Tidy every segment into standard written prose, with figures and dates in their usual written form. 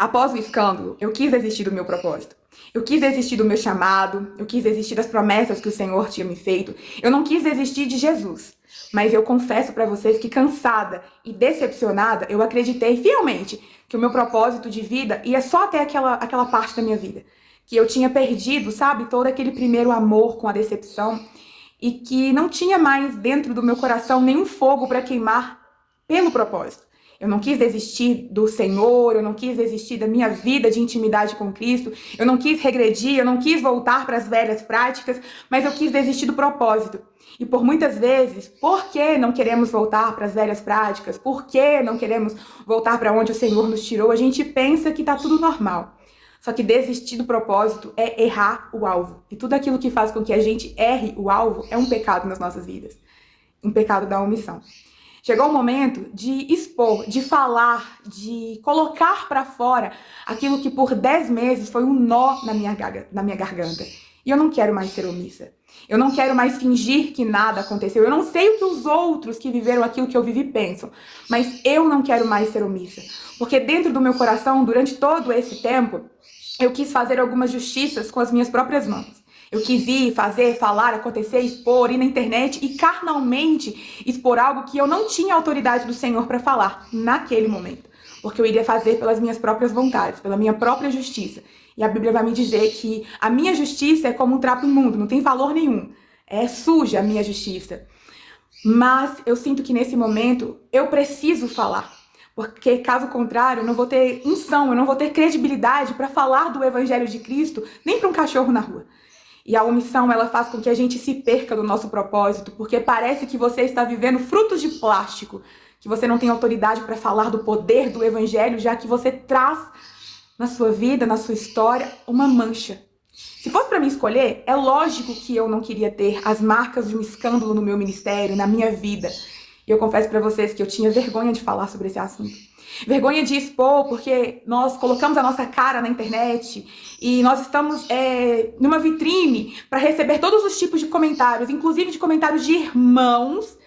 Após o escândalo, eu quis desistir do meu propósito. Eu quis desistir do meu chamado, eu quis desistir das promessas que o Senhor tinha me feito. Eu não quis desistir de Jesus. Mas eu confesso para vocês que cansada e decepcionada, eu acreditei fielmente que o meu propósito de vida ia só até aquela parte da minha vida. Que eu tinha perdido, sabe, todo aquele primeiro amor com a decepção e que não tinha mais dentro do meu coração nenhum fogo para queimar pelo propósito. Eu não quis desistir do Senhor, eu não quis desistir da minha vida de intimidade com Cristo, eu não quis regredir, eu não quis voltar para as velhas práticas, mas eu quis desistir do propósito. E por muitas vezes, por que não queremos voltar para as velhas práticas? Por que não queremos voltar para onde o Senhor nos tirou? A gente pensa que está tudo normal. Só que desistir do propósito é errar o alvo. E tudo aquilo que faz com que a gente erre o alvo é um pecado nas nossas vidas. Um pecado da omissão. Chegou o momento de expor, de falar, de colocar para fora aquilo que por 10 meses foi um nó na minha garganta. E eu não quero mais ser omissa. Eu não quero mais fingir que nada aconteceu. Eu não sei o que os outros que viveram aquilo que eu vivi pensam. Mas eu não quero mais ser omissa. Porque dentro do meu coração, durante todo esse tempo, eu quis fazer algumas justiças com as minhas próprias mãos. Eu quis ir, fazer, falar, acontecer, expor, ir na internet e carnalmente expor algo que eu não tinha autoridade do Senhor para falar naquele momento. Porque eu iria fazer pelas minhas próprias vontades, pela minha própria justiça. E a Bíblia vai me dizer que a minha justiça é como um trapo imundo, não tem valor nenhum. É suja a minha justiça. Mas eu sinto que nesse momento eu preciso falar. Porque caso contrário, eu não vou ter unção, eu não vou ter credibilidade para falar do Evangelho de Cristo, nem para um cachorro na rua. E a omissão, ela faz com que a gente se perca do nosso propósito, porque parece que você está vivendo frutos de plástico, que você não tem autoridade para falar do poder do Evangelho, já que você traz na sua vida, na sua história, uma mancha. Se fosse para mim escolher, é lógico que eu não queria ter as marcas de um escândalo no meu ministério, na minha vida. E eu confesso para vocês que eu tinha vergonha de falar sobre esse assunto. Vergonha de expor, porque nós colocamos a nossa cara na internet e nós estamos numa vitrine para receber todos os tipos de comentários, inclusive de comentários de irmãos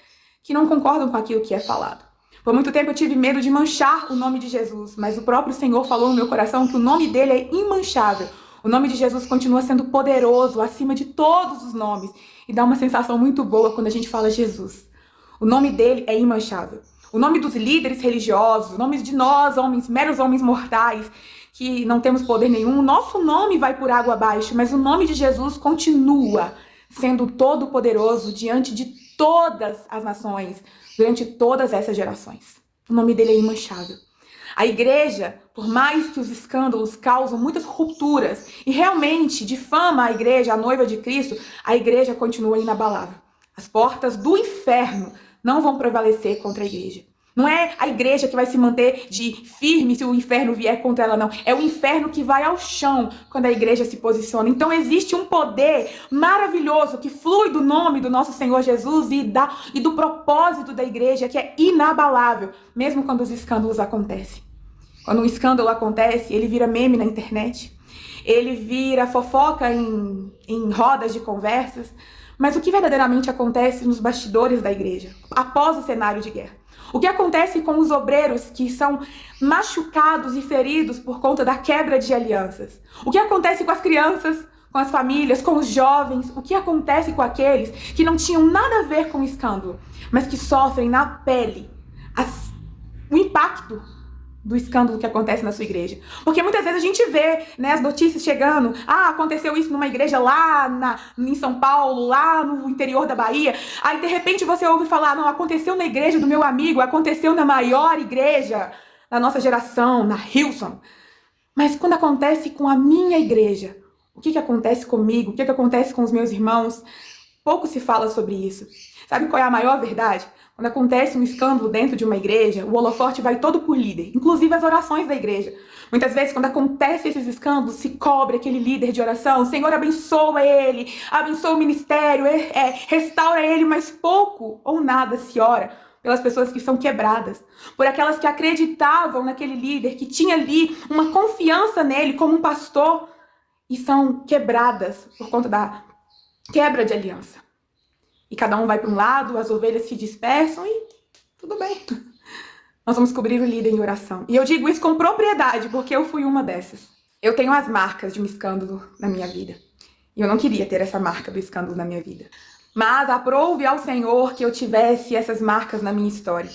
que não concordam com aquilo que é falado. Por muito tempo eu tive medo de manchar o nome de Jesus, mas o próprio Senhor falou no meu coração que o nome dele é imanchável. O nome de Jesus continua sendo poderoso, acima de todos os nomes. E dá uma sensação muito boa quando a gente fala Jesus. O nome dele é imanchável. O nome dos líderes religiosos, o nome de nós, homens, meros homens mortais, que não temos poder nenhum, o nosso nome vai por água abaixo, mas o nome de Jesus continua sendo todo-poderoso diante de todas as nações, durante todas essas gerações. O nome dele é imanchável. A igreja, por mais que os escândalos causam muitas rupturas e realmente difama a igreja, a noiva de Cristo, a igreja continua inabalável. As portas do inferno não vão prevalecer contra a igreja. Não é a igreja que vai se manter de firme se o inferno vier contra ela, não. É o inferno que vai ao chão quando a igreja se posiciona. Então existe um poder maravilhoso que flui do nome do nosso Senhor Jesus e do propósito da igreja, que é inabalável, mesmo quando os escândalos acontecem. Quando um escândalo acontece, ele vira meme na internet. Ele vira fofoca em rodas de conversas. Mas o que verdadeiramente acontece nos bastidores da igreja, após o cenário de guerra? O que acontece com os obreiros que são machucados e feridos por conta da quebra de alianças? O que acontece com as crianças, com as famílias, com os jovens? O que acontece com aqueles que não tinham nada a ver com o escândalo, mas que sofrem na pele o impacto do escândalo que acontece na sua igreja? Porque muitas vezes a gente vê, né, as notícias chegando, aconteceu isso numa igreja lá em São Paulo, lá no interior da Bahia, aí de repente você ouve falar, não, aconteceu na igreja do meu amigo, aconteceu na maior igreja da nossa geração, na Hillsong. Mas quando acontece com a minha igreja, o que acontece comigo, o que acontece com os meus irmãos? Pouco se fala sobre isso. Sabe qual é a maior verdade? Quando acontece um escândalo dentro de uma igreja, o holofote vai todo por líder, inclusive as orações da igreja. Muitas vezes, quando acontecem esses escândalos, se cobre aquele líder de oração, Senhor, abençoa ele, abençoa o ministério, restaura ele, mas pouco ou nada se ora pelas pessoas que são quebradas, por aquelas que acreditavam naquele líder, que tinha ali uma confiança nele como um pastor, e são quebradas por conta da quebra de aliança. E cada um vai para um lado, as ovelhas se dispersam e tudo bem. nós vamos cobrir o líder em oração. E eu digo isso com propriedade, porque eu fui uma dessas. Eu tenho as marcas de um escândalo na minha vida. E eu não queria ter essa marca do escândalo na minha vida. Mas aprove ao Senhor que eu tivesse essas marcas na minha história.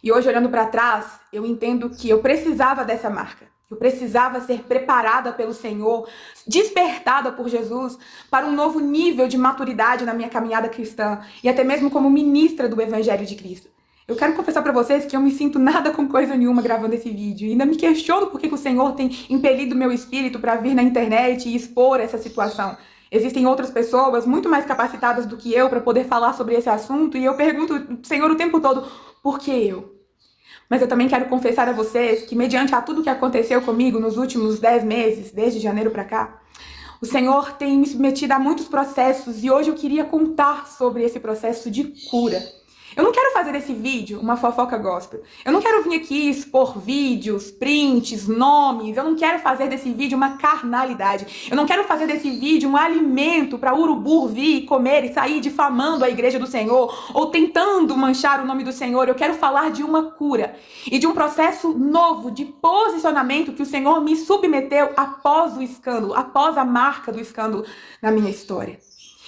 E hoje, olhando para trás, eu entendo que eu precisava dessa marca. Eu precisava ser preparada pelo Senhor, despertada por Jesus para um novo nível de maturidade na minha caminhada cristã e até mesmo como ministra do Evangelho de Cristo. Eu quero confessar para vocês que eu me sinto nada com coisa nenhuma gravando esse vídeo. E ainda me questiono por que o Senhor tem impelido meu espírito para vir na internet e expor essa situação. Existem outras pessoas muito mais capacitadas do que eu para poder falar sobre esse assunto e eu pergunto, Senhor, o tempo todo, por que eu? Mas eu também quero confessar a vocês que, mediante a tudo que aconteceu comigo nos últimos 10 meses, desde janeiro para cá, o Senhor tem me submetido a muitos processos e hoje eu queria contar sobre esse processo de cura. Eu não quero fazer desse vídeo uma fofoca gospel. Eu não quero vir aqui expor vídeos, prints, nomes. Eu não quero fazer desse vídeo uma carnalidade. Eu não quero fazer desse vídeo um alimento para urubu vir comer e sair difamando a igreja do Senhor ou tentando manchar o nome do Senhor. Eu quero falar de uma cura e de um processo novo de posicionamento que o Senhor me submeteu após o escândalo, após a marca do escândalo na minha história.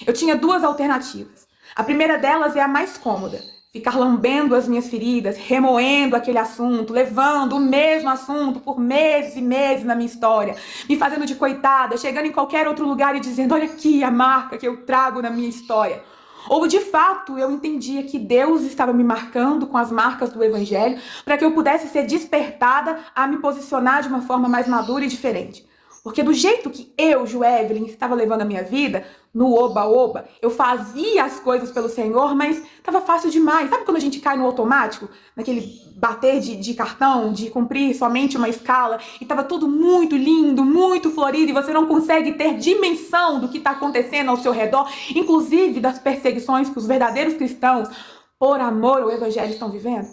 Eu tinha duas alternativas. A primeira delas é a mais cômoda. Ficar lambendo as minhas feridas, remoendo aquele assunto, levando o mesmo assunto por meses e meses na minha história, me fazendo de coitada, chegando em qualquer outro lugar e dizendo, olha aqui a marca que eu trago na minha história. Ou de fato eu entendia que Deus estava me marcando com as marcas do Evangelho para que eu pudesse ser despertada a me posicionar de uma forma mais madura e diferente. Porque do jeito que eu, Joevelyn, estava levando a minha vida, no oba-oba, eu fazia as coisas pelo Senhor, mas estava fácil demais. Sabe quando a gente cai no automático? Naquele bater de cartão, de cumprir somente uma escala, e estava tudo muito lindo, muito florido, e você não consegue ter dimensão do que está acontecendo ao seu redor, inclusive das perseguições que os verdadeiros cristãos, por amor ao Evangelho, estão vivendo?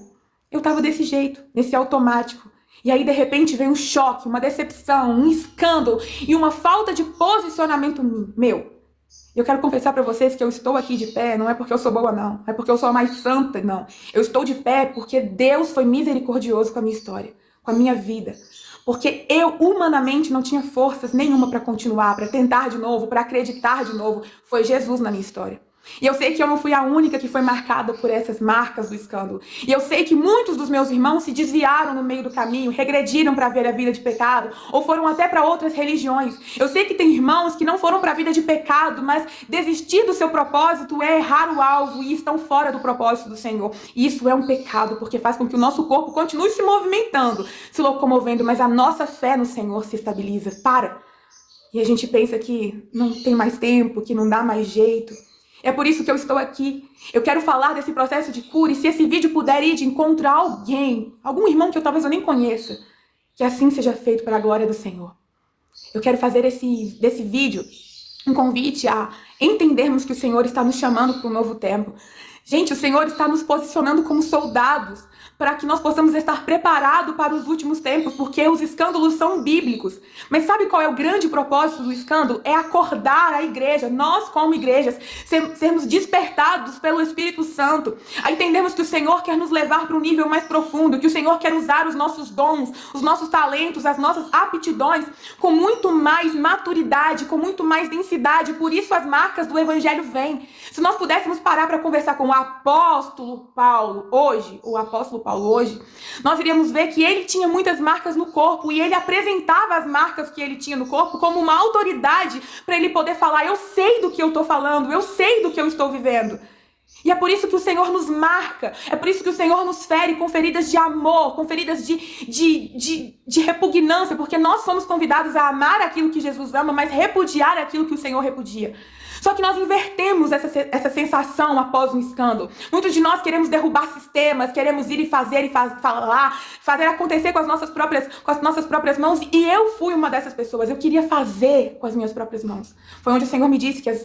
Eu estava desse jeito, nesse automático. E aí, de repente, vem um choque, uma decepção, um escândalo e uma falta de posicionamento meu. Eu quero confessar para vocês que eu estou aqui de pé, não é porque eu sou boa, não. É porque eu sou a mais santa, não. Eu estou de pé porque Deus foi misericordioso com a minha história, com a minha vida. Porque eu, humanamente, não tinha forças nenhuma para continuar, para tentar de novo, para acreditar de novo. Foi Jesus na minha história. E eu sei que eu não fui a única que foi marcada por essas marcas do escândalo. E eu sei que muitos dos meus irmãos se desviaram no meio do caminho, regrediram para ver a vida de pecado, ou foram até para outras religiões. Eu sei que tem irmãos que não foram para a vida de pecado, mas desistir do seu propósito é errar o alvo e estão fora do propósito do Senhor. E isso é um pecado, porque faz com que o nosso corpo continue se movimentando, se locomovendo, mas a nossa fé no Senhor se estabiliza. E a gente pensa que não tem mais tempo, que não dá mais jeito. É por isso que eu estou aqui. Eu quero falar desse processo de cura e se esse vídeo puder ir de encontro a alguém, algum irmão que talvez eu nem conheça, que assim seja feito para a glória do Senhor. Eu quero fazer desse vídeo um convite a entendermos que o Senhor está nos chamando para um novo tempo. Gente, o Senhor está nos posicionando como soldados para que nós possamos estar preparados para os últimos tempos, porque os escândalos são bíblicos. Mas sabe qual é o grande propósito do escândalo? É acordar a igreja, nós como igrejas, sermos despertados pelo Espírito Santo, a entendermos que o Senhor quer nos levar para um nível mais profundo, que o Senhor quer usar os nossos dons, os nossos talentos, as nossas aptidões com muito mais maturidade, com muito mais densidade. Por isso as marcas do Evangelho vêm. Se nós pudéssemos parar para conversar com o apóstolo Paulo hoje, nós iríamos ver que ele tinha muitas marcas no corpo e ele apresentava as marcas que ele tinha no corpo como uma autoridade para ele poder falar, eu sei do que eu estou falando, eu sei do que eu estou vivendo. E é por isso que o Senhor nos marca, é por isso que o Senhor nos fere com feridas de amor, com feridas de repugnância, porque nós somos convidados a amar aquilo que Jesus ama, mas repudiar aquilo que o Senhor repudia. Só que nós invertemos essa sensação após um escândalo. Muitos de nós queremos derrubar sistemas, queremos ir e fazer falar, fazer acontecer com as nossas próprias mãos. E eu fui uma dessas pessoas. Eu queria fazer com as minhas próprias mãos. Foi onde o Senhor me disse que as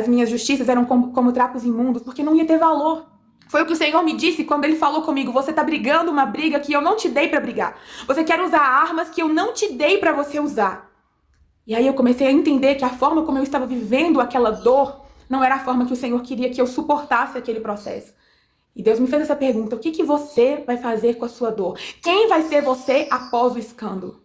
minhas justiças eram como trapos imundos, porque não ia ter valor. Foi o que o Senhor me disse quando Ele falou comigo, você está brigando uma briga que eu não te dei para brigar. Você quer usar armas que eu não te dei para você usar. E aí eu comecei a entender que a forma como eu estava vivendo aquela dor não era a forma que o Senhor queria que eu suportasse aquele processo. E Deus me fez essa pergunta: o que você vai fazer com a sua dor? Quem vai ser você após o escândalo?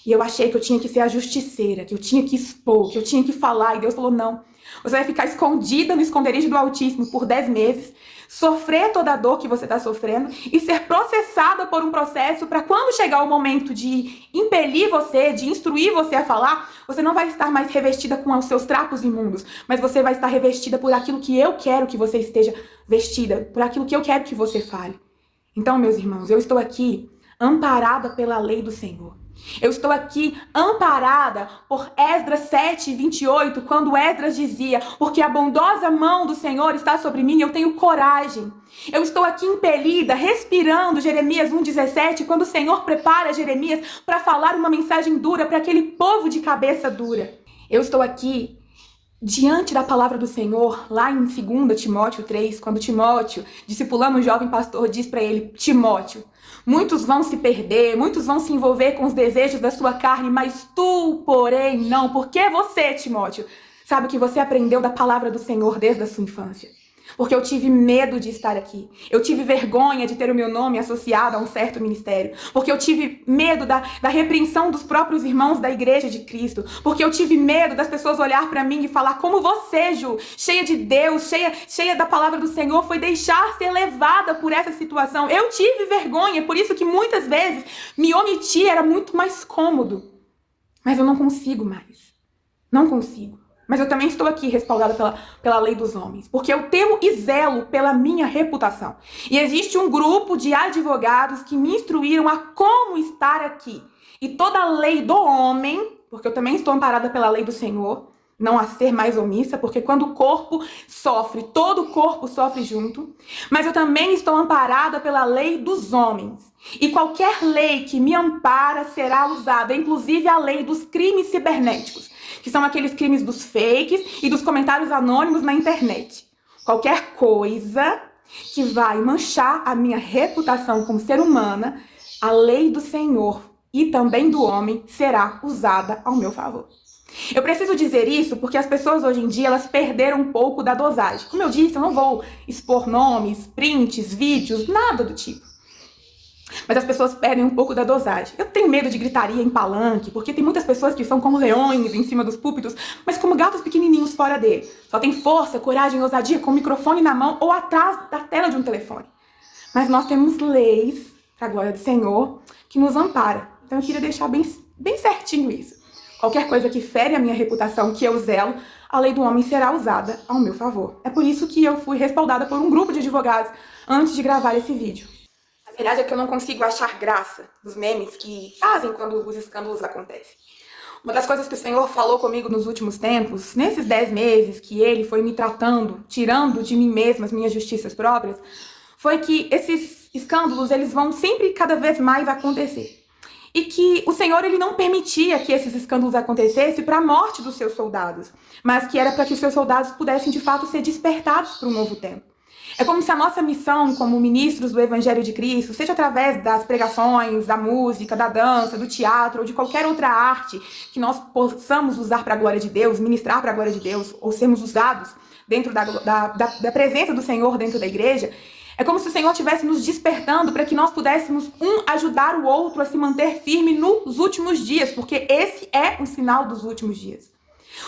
E eu achei que eu tinha que ser a justiceira, que eu tinha que expor, que eu tinha que falar. E Deus falou: não. Você vai ficar escondida no esconderijo do Altíssimo por 10 meses, sofrer toda a dor que você está sofrendo e ser processada por um processo para quando chegar o momento de impelir você, de instruir você a falar, você não vai estar mais revestida com os seus trapos imundos, mas você vai estar revestida por aquilo que eu quero que você esteja vestida, por aquilo que eu quero que você fale. Então, meus irmãos, eu estou aqui amparada pela lei do Senhor. Eu estou aqui amparada por Esdras 7:28, quando Esdras dizia: porque a bondosa mão do Senhor está sobre mim, eu tenho coragem. Eu estou aqui impelida, respirando Jeremias 1:17, quando o Senhor prepara Jeremias para falar uma mensagem dura para aquele povo de cabeça dura. Eu estou aqui diante da palavra do Senhor, lá em 2 Timóteo 3, quando Timóteo, discipulando um jovem pastor, diz para ele: Timóteo, muitos vão se perder, muitos vão se envolver com os desejos da sua carne, mas tu, porém, não. Porque você, Timóteo, sabe que você aprendeu da palavra do Senhor desde a sua infância. Porque eu tive medo de estar aqui. Eu tive vergonha de ter o meu nome associado a um certo ministério. Porque eu tive medo da repreensão dos próprios irmãos da igreja de Cristo. Porque eu tive medo das pessoas olhar para mim e falar: como você, Ju, cheia de Deus, cheia da palavra do Senhor, foi deixar ser levada por essa situação. Eu tive vergonha, por isso que muitas vezes me omitir era muito mais cômodo. Mas eu não consigo mais. Não consigo. Mas eu também estou aqui respaldada pela lei dos homens, porque eu temo e zelo pela minha reputação. E existe um grupo de advogados que me instruíram a como estar aqui. E toda a lei do homem, porque eu também estou amparada pela lei do Senhor, não a ser mais omissa, porque quando o corpo sofre, todo o corpo sofre junto. Mas eu também estou amparada pela lei dos homens. E qualquer lei que me ampara será usada, inclusive a lei dos crimes cibernéticos, que são aqueles crimes dos fakes e dos comentários anônimos na internet. Qualquer coisa que vai manchar a minha reputação como ser humana, a lei do Senhor e também do homem será usada ao meu favor. Eu preciso dizer isso porque as pessoas hoje em dia, elas perderam um pouco da dosagem. Como eu disse, eu não vou expor nomes, prints, vídeos, nada do tipo. Mas as pessoas perdem um pouco da dosagem. Eu tenho medo de gritaria em palanque, porque tem muitas pessoas que são como leões em cima dos púlpitos, mas como gatos pequenininhos fora dele. Só tem força, coragem e ousadia com o microfone na mão ou atrás da tela de um telefone. Mas nós temos leis, para a glória do Senhor, que nos ampara. Então eu queria deixar bem certinho isso. Qualquer coisa que fere a minha reputação, que eu zelo, a lei do homem será usada ao meu favor. É por isso que eu fui respaldada por um grupo de advogados antes de gravar esse vídeo. A verdade é que eu não consigo achar graça nos memes que fazem quando os escândalos acontecem. Uma das coisas que o Senhor falou comigo nos últimos tempos, nesses 10 meses que Ele foi me tratando, tirando de mim mesma as minhas justiças próprias, foi que esses escândalos, eles vão sempre cada vez mais acontecer. E que o Senhor, Ele não permitia que esses escândalos acontecessem para a morte dos seus soldados, mas que era para que os seus soldados pudessem, de fato, ser despertados para um novo tempo. É como se a nossa missão como ministros do Evangelho de Cristo, seja através das pregações, da música, da dança, do teatro ou de qualquer outra arte que nós possamos usar para a glória de Deus, ministrar para a glória de Deus, ou sermos usados dentro da presença do Senhor dentro da igreja, é como se o Senhor estivesse nos despertando para que nós pudéssemos ajudar o outro a se manter firme nos últimos dias, porque esse é um sinal dos últimos dias.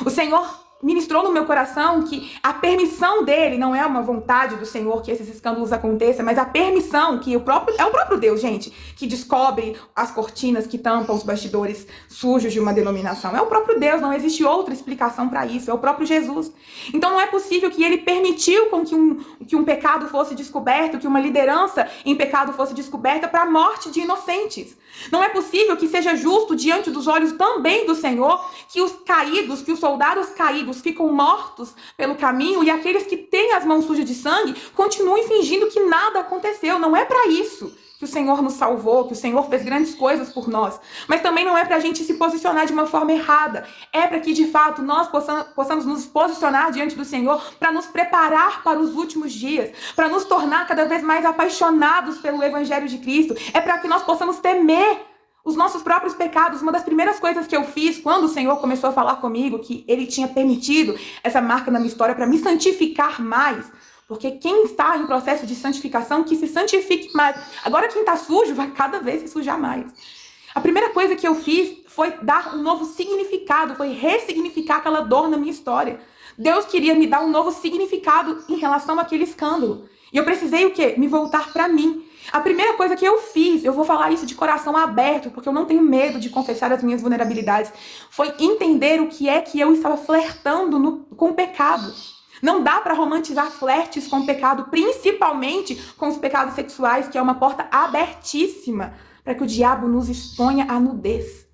O Senhor ministrou no meu coração que a permissão dele não é uma vontade do Senhor que esses escândalos aconteçam, mas a permissão que é o próprio Deus, gente, que descobre as cortinas que tampam os bastidores sujos de uma denominação. É o próprio Deus, não existe outra explicação para isso, é o próprio Jesus. Então não é possível que ele permitiu com que um pecado fosse descoberto, que uma liderança em pecado fosse descoberta para a morte de inocentes. Não é possível que seja justo diante dos olhos também do Senhor que os caídos, que os soldados caídos ficam mortos pelo caminho e aqueles que têm as mãos sujas de sangue continuem fingindo que nada aconteceu. Não é para isso que o Senhor nos salvou, que o Senhor fez grandes coisas por nós. Mas também não é para a gente se posicionar de uma forma errada. É para que, de fato, nós possamos nos posicionar diante do Senhor para nos preparar para os últimos dias, para nos tornar cada vez mais apaixonados pelo Evangelho de Cristo. É para que nós possamos temer os nossos próprios pecados. Uma das primeiras coisas que eu fiz quando o Senhor começou a falar comigo que Ele tinha permitido essa marca na minha história para me santificar mais, Porque quem está em processo de santificação, que se santifique mais. Agora quem está sujo vai cada vez se sujar mais. A primeira coisa que eu fiz foi dar um novo significado, foi ressignificar aquela dor na minha história. Deus queria me dar um novo significado em relação àquele escândalo. E eu precisei o quê? Me voltar para mim. A primeira coisa que eu fiz, eu vou falar isso de coração aberto, porque eu não tenho medo de confessar as minhas vulnerabilidades, foi entender o que é que eu estava flertando com o pecado. Não dá para romantizar flertes com o pecado, principalmente com os pecados sexuais, que é uma porta abertíssima para que o diabo nos exponha à nudez.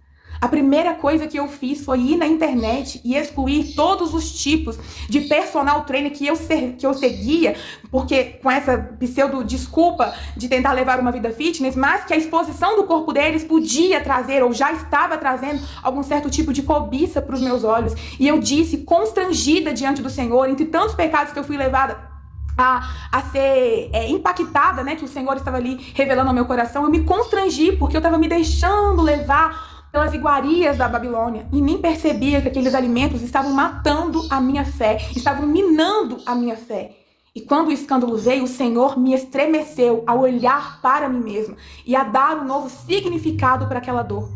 A primeira coisa que eu fiz foi ir na internet e excluir todos os tipos de personal trainer que eu seguia, porque com essa pseudo desculpa de tentar levar uma vida fitness, mas que a exposição do corpo deles podia trazer, ou já estava trazendo, algum certo tipo de cobiça para os meus olhos. E eu disse, constrangida diante do Senhor, entre tantos pecados que eu fui levada a ser impactada, né, que o Senhor estava ali revelando ao meu coração, eu me constrangi, porque eu estava me deixando levar pelas iguarias da Babilônia, e nem percebia que aqueles alimentos estavam matando a minha fé, estavam minando a minha fé. E quando o escândalo veio, o Senhor me estremeceu a olhar para mim mesma e a dar um novo significado para aquela dor.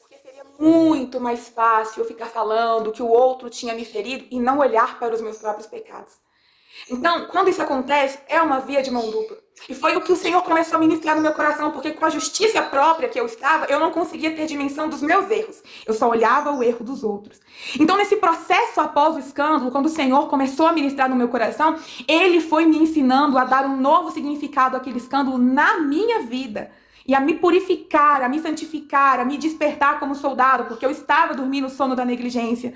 Porque seria muito mais fácil eu ficar falando que o outro tinha me ferido e não olhar para os meus próprios pecados. Então, quando isso acontece, é uma via de mão dupla. E foi o que o Senhor começou a ministrar no meu coração, porque com a justiça própria que eu estava, eu não conseguia ter dimensão dos meus erros. Eu só olhava o erro dos outros. Então, nesse processo após o escândalo, quando o Senhor começou a ministrar no meu coração, Ele foi me ensinando a dar um novo significado àquele escândalo na minha vida. E a me purificar, a me santificar, a me despertar como soldado, porque eu estava dormindo o sono da negligência.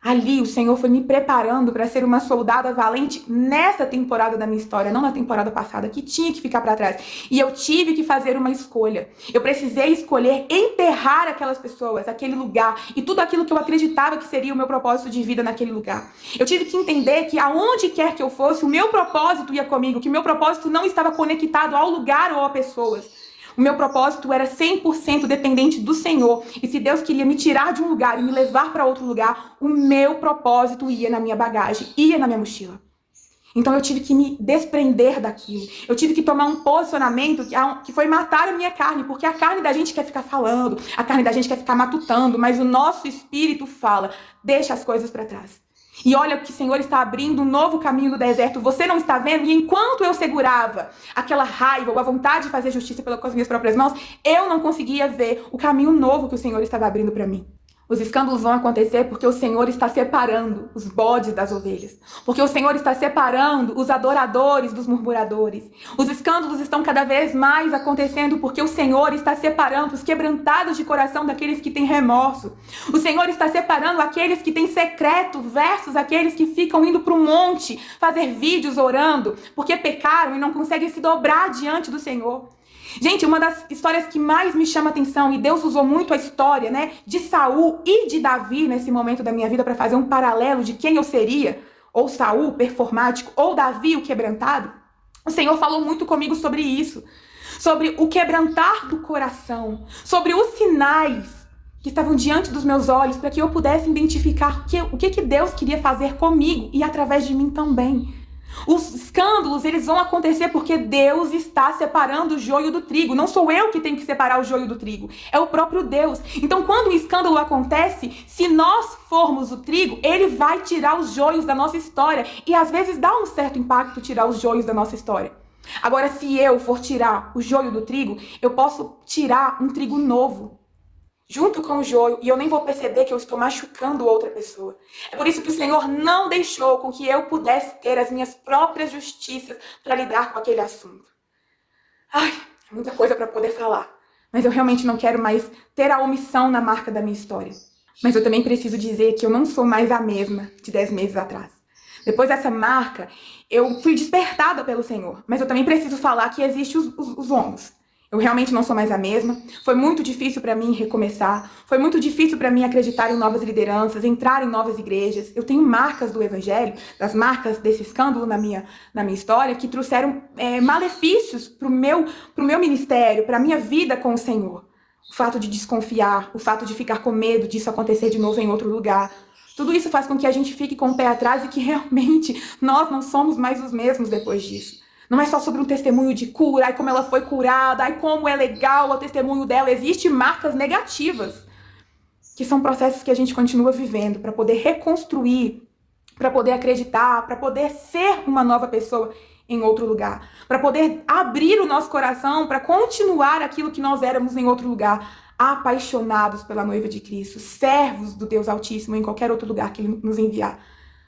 Ali o Senhor foi me preparando para ser uma soldada valente nessa temporada da minha história, não na temporada passada, que tinha que ficar para trás. E eu tive que fazer uma escolha. Eu precisei escolher enterrar aquelas pessoas, aquele lugar, e tudo aquilo que eu acreditava que seria o meu propósito de vida naquele lugar. Eu tive que entender que aonde quer que eu fosse, o meu propósito ia comigo, que o meu propósito não estava conectado ao lugar ou a pessoas. O meu propósito era 100% dependente do Senhor. E se Deus queria me tirar de um lugar e me levar para outro lugar, o meu propósito ia na minha bagagem, ia na minha mochila. Então eu tive que me desprender daquilo. Eu tive que tomar um posicionamento que foi matar a minha carne, porque a carne da gente quer ficar falando, a carne da gente quer ficar matutando, mas o nosso espírito fala, deixa as coisas para trás. E olha que o Senhor está abrindo um novo caminho no deserto. Você não está vendo? E enquanto eu segurava aquela raiva ou a vontade de fazer justiça com as minhas próprias mãos, eu não conseguia ver o caminho novo que o Senhor estava abrindo para mim. Os escândalos vão acontecer porque o Senhor está separando os bodes das ovelhas. Porque o Senhor está separando os adoradores dos murmuradores. Os escândalos estão cada vez mais acontecendo porque o Senhor está separando os quebrantados de coração daqueles que têm remorso. O Senhor está separando aqueles que têm secreto versus aqueles que ficam indo para o monte fazer vídeos orando porque pecaram e não conseguem se dobrar diante do Senhor. Gente, uma das histórias que mais me chama atenção, e Deus usou muito a história, né, de Saul e de Davi nesse momento da minha vida para fazer um paralelo de quem eu seria, ou Saul, performático, ou Davi, o quebrantado. O Senhor falou muito comigo sobre isso, sobre o quebrantar do coração, sobre os sinais que estavam diante dos meus olhos para que eu pudesse identificar o que Deus queria fazer comigo e através de mim também. Os escândalos, eles vão acontecer porque Deus está separando o joio do trigo. Não sou eu que tenho que separar o joio do trigo, é o próprio Deus. Então, quando um escândalo acontece, se nós formos o trigo, ele vai tirar os joios da nossa história. E às vezes dá um certo impacto tirar os joios da nossa história. Agora, se eu for tirar o joio do trigo, eu posso tirar um trigo novo junto com o joio, e eu nem vou perceber que eu estou machucando outra pessoa. É por isso que o Senhor não deixou com que eu pudesse ter as minhas próprias justiças para lidar com aquele assunto. Ai, é muita coisa para poder falar, mas eu realmente não quero mais ter a omissão na marca da minha história. Mas eu também preciso dizer que eu não sou mais a mesma de 10 meses atrás. Depois dessa marca, eu fui despertada pelo Senhor, mas eu também preciso falar que existem os ombros. Eu realmente não sou mais a mesma. Foi muito difícil para mim recomeçar. Foi muito difícil para mim acreditar em novas lideranças, entrar em novas igrejas. Eu tenho marcas do evangelho, das marcas desse escândalo na minha história, que trouxeram malefícios pro meu ministério, para a minha vida com o Senhor. O fato de desconfiar, o fato de ficar com medo disso acontecer de novo em outro lugar. Tudo isso faz com que a gente fique com o pé atrás e que realmente nós não somos mais os mesmos depois disso. Não é só sobre um testemunho de cura, ai como ela foi curada, ai como é legal o testemunho dela. Existem marcas negativas, que são processos que a gente continua vivendo para poder reconstruir, para poder acreditar, para poder ser uma nova pessoa em outro lugar, para poder abrir o nosso coração, para continuar aquilo que nós éramos em outro lugar, apaixonados pela noiva de Cristo, servos do Deus Altíssimo em qualquer outro lugar que Ele nos enviar.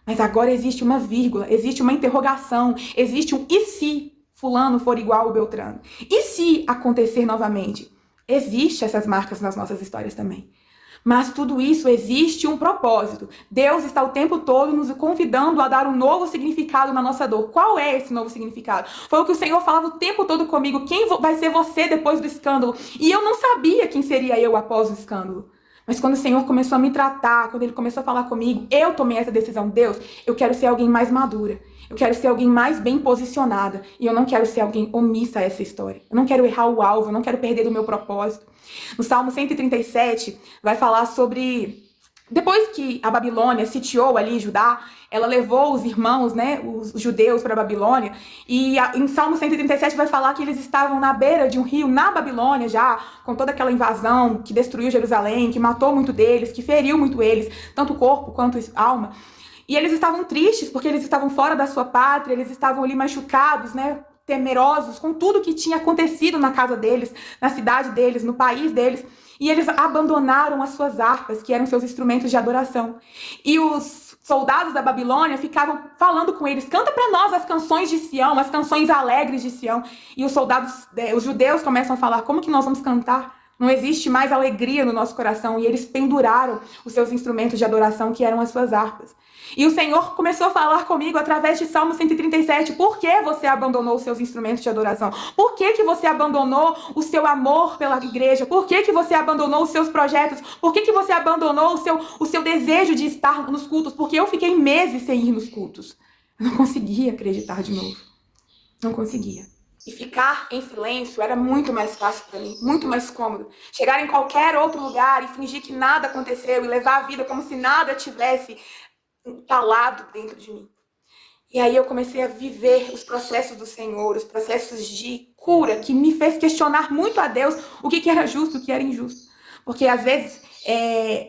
Mas agora existe uma vírgula, existe uma interrogação, existe um e se fulano for igual ao Beltrano? E se acontecer novamente? Existem essas marcas nas nossas histórias também. Mas tudo isso existe um propósito. Deus está o tempo todo nos convidando a dar um novo significado na nossa dor. Qual é esse novo significado? Foi o que o Senhor falava o tempo todo comigo. Quem vai ser você depois do escândalo? E eu não sabia quem seria eu após o escândalo. Mas quando o Senhor começou a me tratar, quando Ele começou a falar comigo, eu tomei essa decisão. Deus, eu quero ser alguém mais madura. Eu quero ser alguém mais bem posicionada. E eu não quero ser alguém omissa a essa história. Eu não quero errar o alvo, eu não quero perder o meu propósito. No Salmo 137, vai falar sobre... Depois que a Babilônia sitiou ali Judá, ela levou os irmãos, né, os judeus para a Babilônia. E em Salmo 137 vai falar que eles estavam na beira de um rio, na Babilônia já, com toda aquela invasão que destruiu Jerusalém, que matou muito deles, que feriu muito eles, tanto corpo quanto alma. E eles estavam tristes porque eles estavam fora da sua pátria, eles estavam ali machucados, né, temerosos com tudo que tinha acontecido na casa deles, na cidade deles, no país deles. E eles abandonaram as suas harpas, que eram seus instrumentos de adoração. E os soldados da Babilônia ficavam falando com eles: canta para nós as canções de Sião, as canções alegres de Sião. E os soldados, os judeus começam a falar: como que nós vamos cantar? Não existe mais alegria no nosso coração. E eles penduraram os seus instrumentos de adoração, que eram as suas harpas. E o Senhor começou a falar comigo através de Salmo 137. Por que você abandonou os seus instrumentos de adoração? Por que você abandonou o seu amor pela igreja? Por que você abandonou os seus projetos? Por que você abandonou o seu desejo de estar nos cultos? Porque eu fiquei meses sem ir nos cultos. Eu não conseguia acreditar de novo. Não conseguia. E ficar em silêncio era muito mais fácil para mim, muito mais cômodo. Chegar em qualquer outro lugar e fingir que nada aconteceu e levar a vida como se nada tivesse entalado dentro de mim. E aí eu comecei a viver os processos do Senhor, os processos de cura, que me fez questionar muito a Deus o que era justo, o que era injusto. Porque às vezes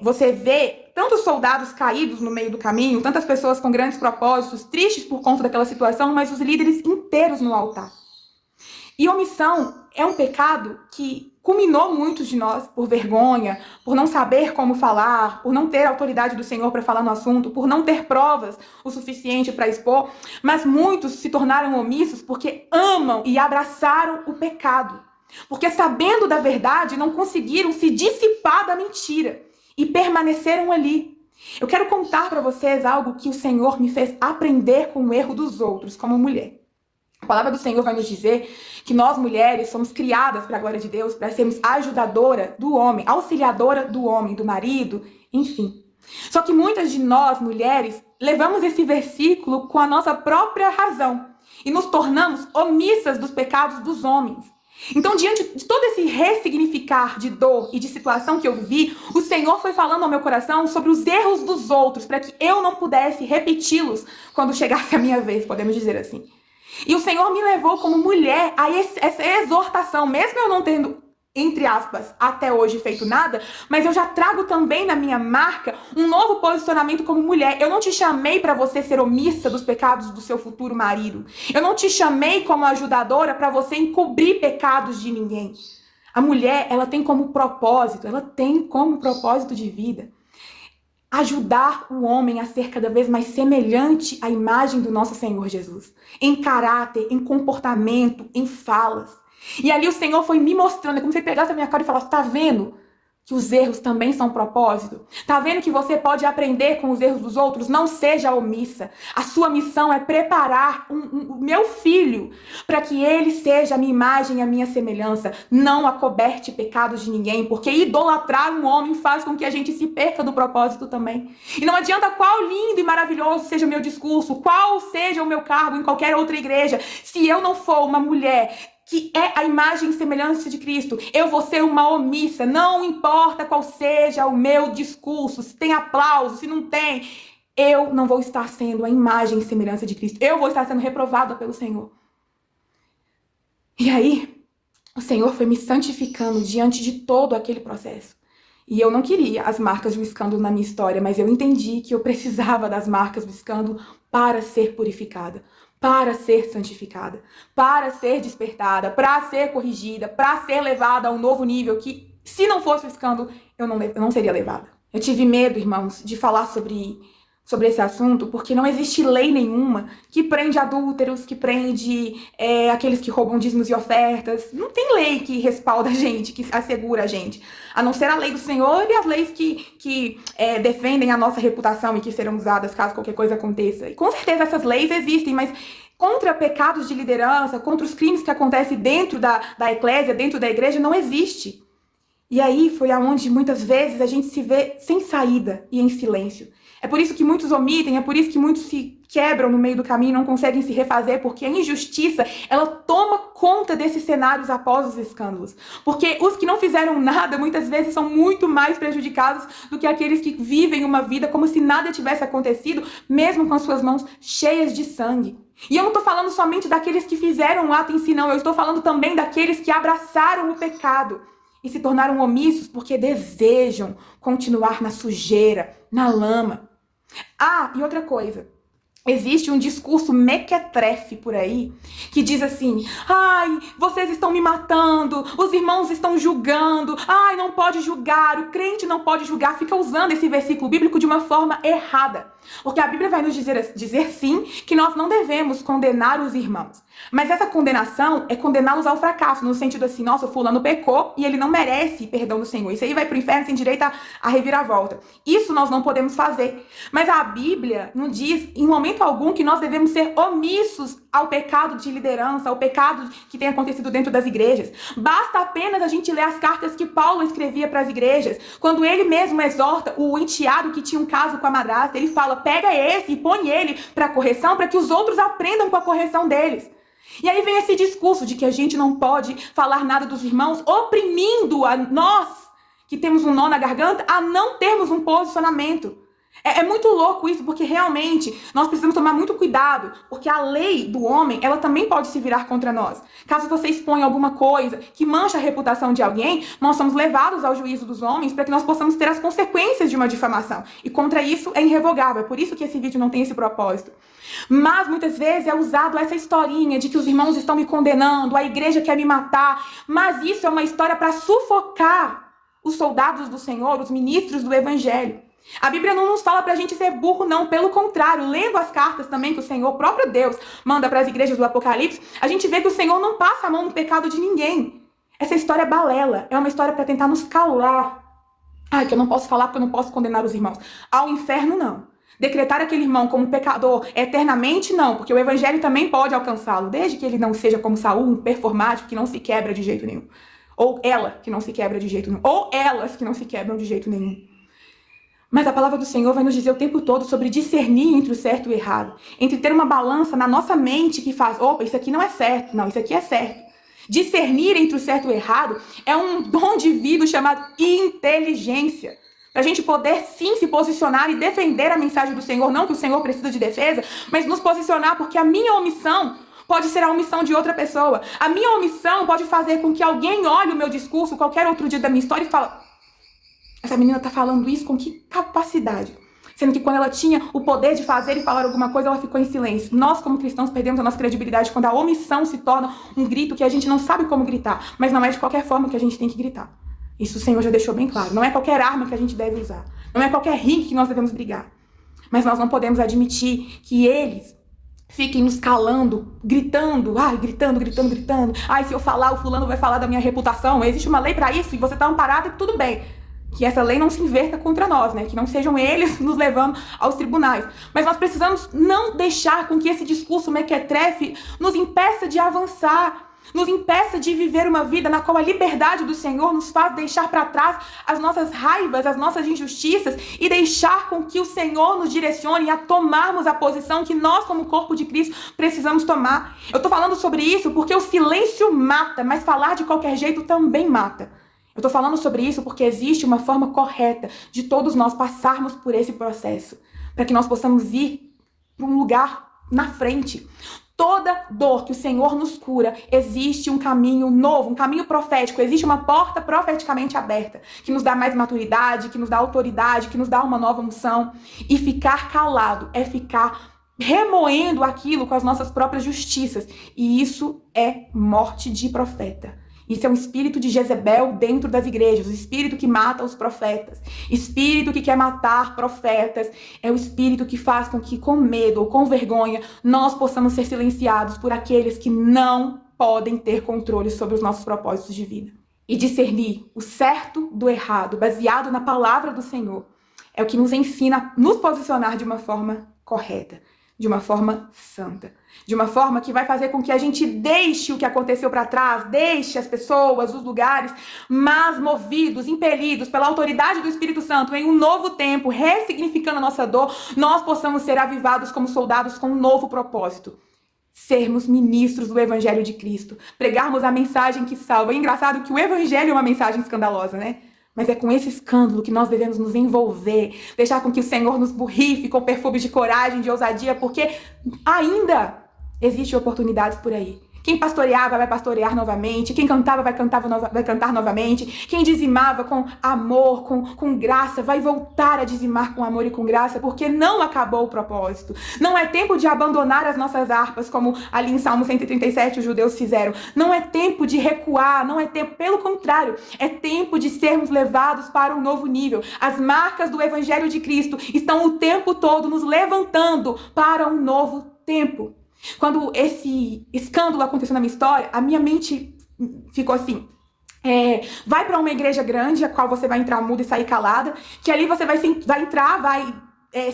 você vê tantos soldados caídos no meio do caminho, tantas pessoas com grandes propósitos, tristes por conta daquela situação, mas os líderes inteiros no altar. E omissão é um pecado que culminou muitos de nós por vergonha, por não saber como falar, por não ter autoridade do Senhor para falar no assunto, por não ter provas o suficiente para expor, mas muitos se tornaram omissos porque amam e abraçaram o pecado. Porque sabendo da verdade, não conseguiram se dissipar da mentira e permaneceram ali. Eu quero contar para vocês algo que o Senhor me fez aprender com o erro dos outros, como mulher. A palavra do Senhor vai nos dizer que nós, mulheres, somos criadas para a glória de Deus, para sermos ajudadora do homem, auxiliadora do homem, do marido, enfim. Só que muitas de nós, mulheres, levamos esse versículo com a nossa própria razão e nos tornamos omissas dos pecados dos homens. Então, diante de todo esse ressignificar de dor e de situação que eu vivi, o Senhor foi falando ao meu coração sobre os erros dos outros, para que eu não pudesse repeti-los quando chegasse a minha vez, podemos dizer assim. E o Senhor me levou como mulher a essa exortação, mesmo eu não tendo, entre aspas, até hoje feito nada, mas eu já trago também na minha marca um novo posicionamento como mulher. Eu não te chamei para você ser omissa dos pecados do seu futuro marido. Eu não te chamei como ajudadora para você encobrir pecados de ninguém. A mulher, ela tem como propósito de vida ajudar o homem a ser cada vez mais semelhante à imagem do nosso Senhor Jesus. Em caráter, em comportamento, em falas. E ali o Senhor foi me mostrando, é como se ele pegasse a minha cara e falasse: tá vendo que os erros também são propósito? Tá vendo que você pode aprender com os erros dos outros? Não seja omissa. A sua missão é preparar o meu filho para que ele seja a minha imagem e a minha semelhança. Não acoberte pecados de ninguém, porque idolatrar um homem faz com que a gente se perca do propósito também. E não adianta qual lindo e maravilhoso seja o meu discurso, qual seja o meu cargo em qualquer outra igreja, se eu não for uma mulher que é a imagem e semelhança de Cristo. Eu vou ser uma omissa, não importa qual seja o meu discurso, se tem aplauso, se não tem, eu não vou estar sendo a imagem e semelhança de Cristo. Eu vou estar sendo reprovada pelo Senhor. E aí, o Senhor foi me santificando diante de todo aquele processo. E eu não queria as marcas do escândalo na minha história, mas eu entendi que eu precisava das marcas do escândalo para ser purificada, para ser santificada, para ser despertada, para ser corrigida, para ser levada a um novo nível que, se não fosse o escândalo, eu não seria levada. Eu tive medo, irmãos, de falar sobre esse assunto, porque não existe lei nenhuma que prende adúlteros, que prende aqueles que roubam dízimos e ofertas. Não tem lei que respalda a gente, que assegura a gente. A não ser a lei do Senhor e as leis que defendem a nossa reputação e que serão usadas caso qualquer coisa aconteça. E com certeza essas leis existem, mas contra pecados de liderança, contra os crimes que acontecem dentro da eclésia, dentro da igreja, não existe. E aí foi aonde muitas vezes a gente se vê sem saída e em silêncio. É por isso que muitos omitem, é por isso que muitos se quebram no meio do caminho, não conseguem se refazer, porque a injustiça, ela toma conta desses cenários após os escândalos. Porque os que não fizeram nada, muitas vezes, são muito mais prejudicados do que aqueles que vivem uma vida como se nada tivesse acontecido, mesmo com as suas mãos cheias de sangue. E eu não estou falando somente daqueles que fizeram um ato em si, não. Eu estou falando também daqueles que abraçaram o pecado e se tornaram omissos porque desejam continuar na sujeira, na lama. Ah, e outra coisa. Existe um discurso mequetrefe por aí que diz assim: ai, vocês estão me matando, os irmãos estão julgando, ai, não pode julgar, o crente não pode julgar. Fica usando esse versículo bíblico de uma forma errada. Porque a Bíblia vai nos dizer sim que nós não devemos condenar os irmãos. Mas essa condenação é condená-los ao fracasso, no sentido assim: nossa, o fulano pecou e ele não merece perdão do Senhor. Isso aí vai pro inferno sem direito a reviravolta. Isso nós não podemos fazer. Mas a Bíblia não diz em momento algum que nós devemos ser omissos ao pecado de liderança, ao pecado que tem acontecido dentro das igrejas. Basta apenas a gente ler as cartas que Paulo escrevia para as igrejas. Quando ele mesmo exorta o enteado que tinha um caso com a madrasta, ele fala: pega esse e põe ele para correção, para que os outros aprendam com a correção deles. E aí vem esse discurso de que a gente não pode falar nada dos irmãos, oprimindo a nós, que temos um nó na garganta, a não termos um posicionamento. É muito louco isso, porque realmente nós precisamos tomar muito cuidado, porque a lei do homem, ela também pode se virar contra nós. Caso você exponha alguma coisa que mancha a reputação de alguém, nós somos levados ao juízo dos homens para que nós possamos ter as consequências de uma difamação. E contra isso é irrevogável, é por isso que esse vídeo não tem esse propósito. Mas muitas vezes é usado essa historinha de que os irmãos estão me condenando, a igreja quer me matar, mas isso é uma história para sufocar os soldados do Senhor, os ministros do Evangelho. A Bíblia não nos fala pra gente ser burro, não. Pelo contrário, lendo as cartas também que o Senhor, o próprio Deus, manda para as igrejas do Apocalipse, a gente vê que o Senhor não passa a mão no pecado de ninguém. Essa história é balela, é uma história para tentar nos calar. Ai, que eu não posso falar porque eu não posso condenar os irmãos. Ao inferno, não. Decretar aquele irmão como pecador eternamente, não, porque o Evangelho também pode alcançá-lo, desde que ele não seja como Saul, um performático que não se quebra de jeito nenhum. Ou ela que não se quebra de jeito nenhum. Ou elas que não se quebram de jeito nenhum. Mas a palavra do Senhor vai nos dizer o tempo todo sobre discernir entre o certo e o errado. Entre ter uma balança na nossa mente que faz: opa, isso aqui não é certo, não, isso aqui é certo. Discernir entre o certo e o errado é um dom divino chamado inteligência. Para a gente poder sim se posicionar e defender a mensagem do Senhor. Não que o Senhor precisa de defesa, mas nos posicionar, porque a minha omissão pode ser a omissão de outra pessoa. A minha omissão pode fazer com que alguém olhe o meu discurso qualquer outro dia da minha história e fale: essa menina tá falando isso com que capacidade? Sendo que quando ela tinha o poder de fazer e falar alguma coisa, ela ficou em silêncio. Nós, como cristãos, perdemos a nossa credibilidade quando a omissão se torna um grito que a gente não sabe como gritar. Mas não é de qualquer forma que a gente tem que gritar. Isso o Senhor já deixou bem claro. Não é qualquer arma que a gente deve usar. Não é qualquer ringue que nós devemos brigar. Mas nós não podemos admitir que eles fiquem nos calando, gritando. Ai, gritando. Ai, se eu falar, o fulano vai falar da minha reputação. Existe uma lei pra isso e você tá amparado e tudo bem. Que essa lei não se inverta contra nós, né? Que não sejam eles nos levando aos tribunais. Mas nós precisamos não deixar com que esse discurso mequetrefe nos impeça de avançar. nos impeça de viver uma vida na qual a liberdade do Senhor nos faz deixar para trás as nossas raivas, as nossas injustiças e deixar com que o Senhor nos direcione a tomarmos a posição que nós, como corpo de Cristo, precisamos tomar. Eu tô falando sobre isso porque o silêncio mata, mas falar de qualquer jeito também mata. Eu tô falando sobre isso porque existe uma forma correta de todos nós passarmos por esse processo, para que nós possamos ir para um lugar na frente. Toda dor que o Senhor nos cura, existe um caminho novo, um caminho profético, existe uma porta profeticamente aberta, que nos dá mais maturidade, que nos dá autoridade, que nos dá uma nova unção. E ficar calado é ficar remoendo aquilo com as nossas próprias justiças. E isso é morte de profeta. Isso é um espírito de Jezebel dentro das igrejas, o espírito que mata os profetas, espírito que quer matar profetas, é o espírito que faz com que, com medo ou com vergonha, nós possamos ser silenciados por aqueles que não podem ter controle sobre os nossos propósitos de vida. E discernir o certo do errado, baseado na palavra do Senhor, é o que nos ensina a nos posicionar de uma forma correta, de uma forma santa, de uma forma que vai fazer com que a gente deixe o que aconteceu para trás, deixe as pessoas, os lugares, mas movidos, impelidos pela autoridade do Espírito Santo em um novo tempo, ressignificando a nossa dor, nós possamos ser avivados como soldados com um novo propósito. Sermos ministros do Evangelho de Cristo, pregarmos a mensagem que salva. É engraçado que o Evangelho é uma mensagem escandalosa, né? Mas é com esse escândalo que nós devemos nos envolver, deixar com que o Senhor nos borrife com perfumes de coragem, de ousadia, porque ainda existem oportunidades por aí. Quem pastoreava vai pastorear novamente, quem cantava vai cantar novamente, quem dizimava com amor, com graça, vai voltar a dizimar com amor e com graça, porque não acabou o propósito. Não é tempo de abandonar as nossas harpas, como ali em Salmo 137 os judeus fizeram. Não é tempo de recuar, não é tempo, pelo contrário, é tempo de sermos levados para um novo nível. As marcas do Evangelho de Cristo estão o tempo todo nos levantando para um novo tempo. Quando esse escândalo aconteceu na minha história, a minha mente ficou assim: vai para uma igreja grande, a qual você vai entrar muda e sair calada, que ali você vai entrar, vai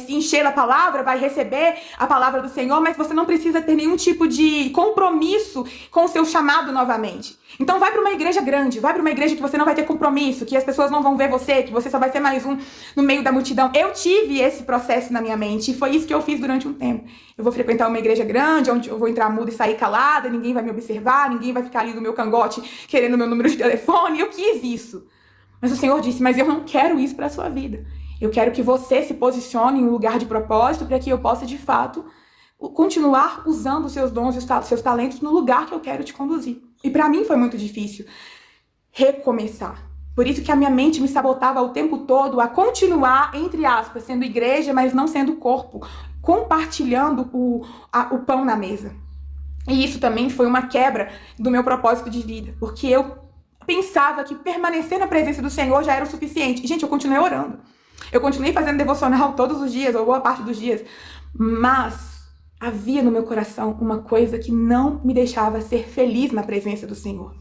se encher da palavra, vai receber a palavra do Senhor, mas você não precisa ter nenhum tipo de compromisso com o seu chamado novamente. Então vai para uma igreja grande, vai para uma igreja que você não vai ter compromisso, que as pessoas não vão ver você, que você só vai ser mais um no meio da multidão. Eu tive esse processo na minha mente e foi isso que eu fiz durante um tempo. Eu vou frequentar uma igreja grande, onde eu vou entrar muda e sair calada, ninguém vai me observar, ninguém vai ficar ali no meu cangote querendo meu número de telefone. Eu quis isso. Mas o Senhor disse: mas eu não quero isso para a sua vida. Eu quero que você se posicione em um lugar de propósito para que eu possa, de fato, continuar usando os seus dons e os seus talentos no lugar que eu quero te conduzir. E para mim foi muito difícil recomeçar. Por isso que a minha mente me sabotava o tempo todo a continuar, entre aspas, sendo igreja, mas não sendo corpo, compartilhando o pão na mesa. E isso também foi uma quebra do meu propósito de vida, porque eu pensava que permanecer na presença do Senhor já era o suficiente. E, gente, eu continuei orando. Eu continuei fazendo devocional todos os dias, ou boa parte dos dias, mas havia no meu coração uma coisa que não me deixava ser feliz na presença do Senhor: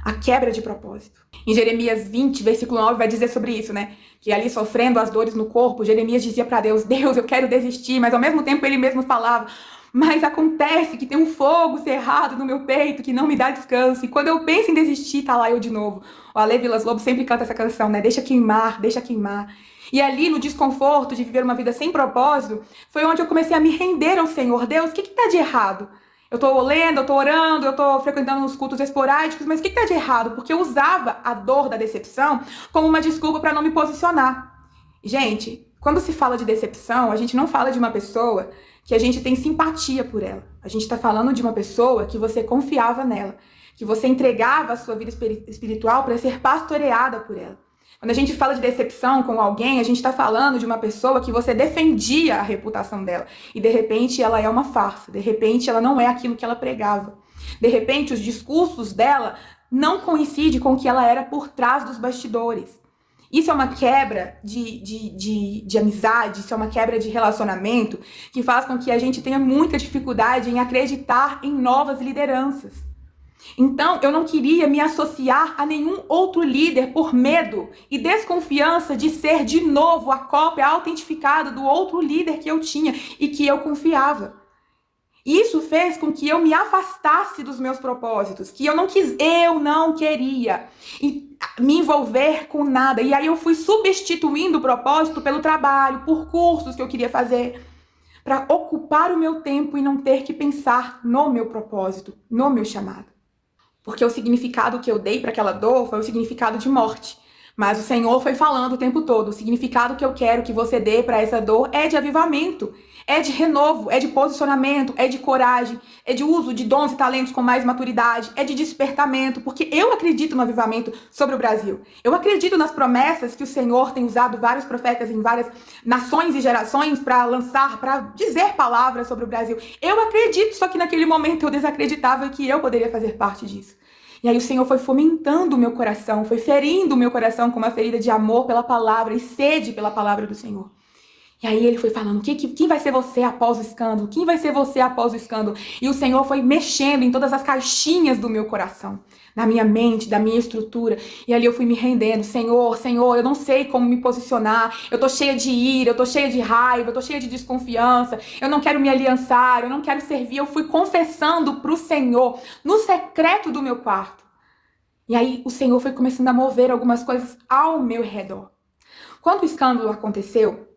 a quebra de propósito. Em Jeremias 20, versículo 9, vai dizer sobre isso, né? Que ali, sofrendo as dores no corpo, Jeremias dizia para Deus: Deus, eu quero desistir, mas ao mesmo tempo ele mesmo falava: mas acontece que tem um fogo cerrado no meu peito que não me dá descanso. E quando eu penso em desistir, tá lá eu de novo. O Ale Vilas Lobo sempre canta essa canção, né? Deixa queimar, deixa queimar. E ali, no desconforto de viver uma vida sem propósito, foi onde eu comecei a me render ao Senhor. Deus, o que tá de errado? Eu tô lendo, eu tô orando, eu tô frequentando os cultos esporádicos, mas o que tá de errado? Porque eu usava a dor da decepção como uma desculpa para não me posicionar. Gente, quando se fala de decepção, a gente não fala de uma pessoa que a gente tem simpatia por ela. A gente tá falando de uma pessoa que você confiava nela, que você entregava a sua vida espiritual para ser pastoreada por ela. Quando a gente fala de decepção com alguém, a gente está falando de uma pessoa que você defendia a reputação dela. E de repente ela é uma farsa. De repente ela não é aquilo que ela pregava. De repente os discursos dela não coincidem com o que ela era por trás dos bastidores. Isso é uma quebra de amizade, isso é uma quebra de relacionamento que faz com que a gente tenha muita dificuldade em acreditar em novas lideranças. Então, eu não queria me associar a nenhum outro líder por medo e desconfiança de ser de novo a cópia autentificada do outro líder que eu tinha e que eu confiava. Isso fez com que eu me afastasse dos meus propósitos, que eu não queria me envolver com nada. E aí eu fui substituindo o propósito pelo trabalho, por cursos que eu queria fazer, para ocupar o meu tempo e não ter que pensar no meu propósito, no meu chamado. Porque o significado que eu dei para aquela dor foi o significado de morte. Mas o Senhor foi falando o tempo todo, o significado que eu quero que você dê para essa dor é de avivamento, é de renovo, é de posicionamento, é de coragem, é de uso de dons e talentos com mais maturidade, é de despertamento, porque eu acredito no avivamento sobre o Brasil. Eu acredito nas promessas que o Senhor tem usado vários profetas em várias nações e gerações para lançar, para dizer palavras sobre o Brasil. Eu acredito, só que naquele momento eu desacreditava que eu poderia fazer parte disso. E aí o Senhor foi fomentando o meu coração, foi ferindo o meu coração com uma ferida de amor pela palavra e sede pela palavra do Senhor. E aí ele foi falando, quem vai ser você após o escândalo? Quem vai ser você após o escândalo? E o Senhor foi mexendo em todas as caixinhas do meu coração, na minha mente, da minha estrutura. E ali eu fui me rendendo, Senhor, eu não sei como me posicionar, eu tô cheia de ira, eu tô cheia de raiva, eu tô cheia de desconfiança, eu não quero me aliançar, eu não quero servir. Eu fui confessando pro Senhor, no secreto do meu quarto. E aí o Senhor foi começando a mover algumas coisas ao meu redor. Quando o escândalo aconteceu,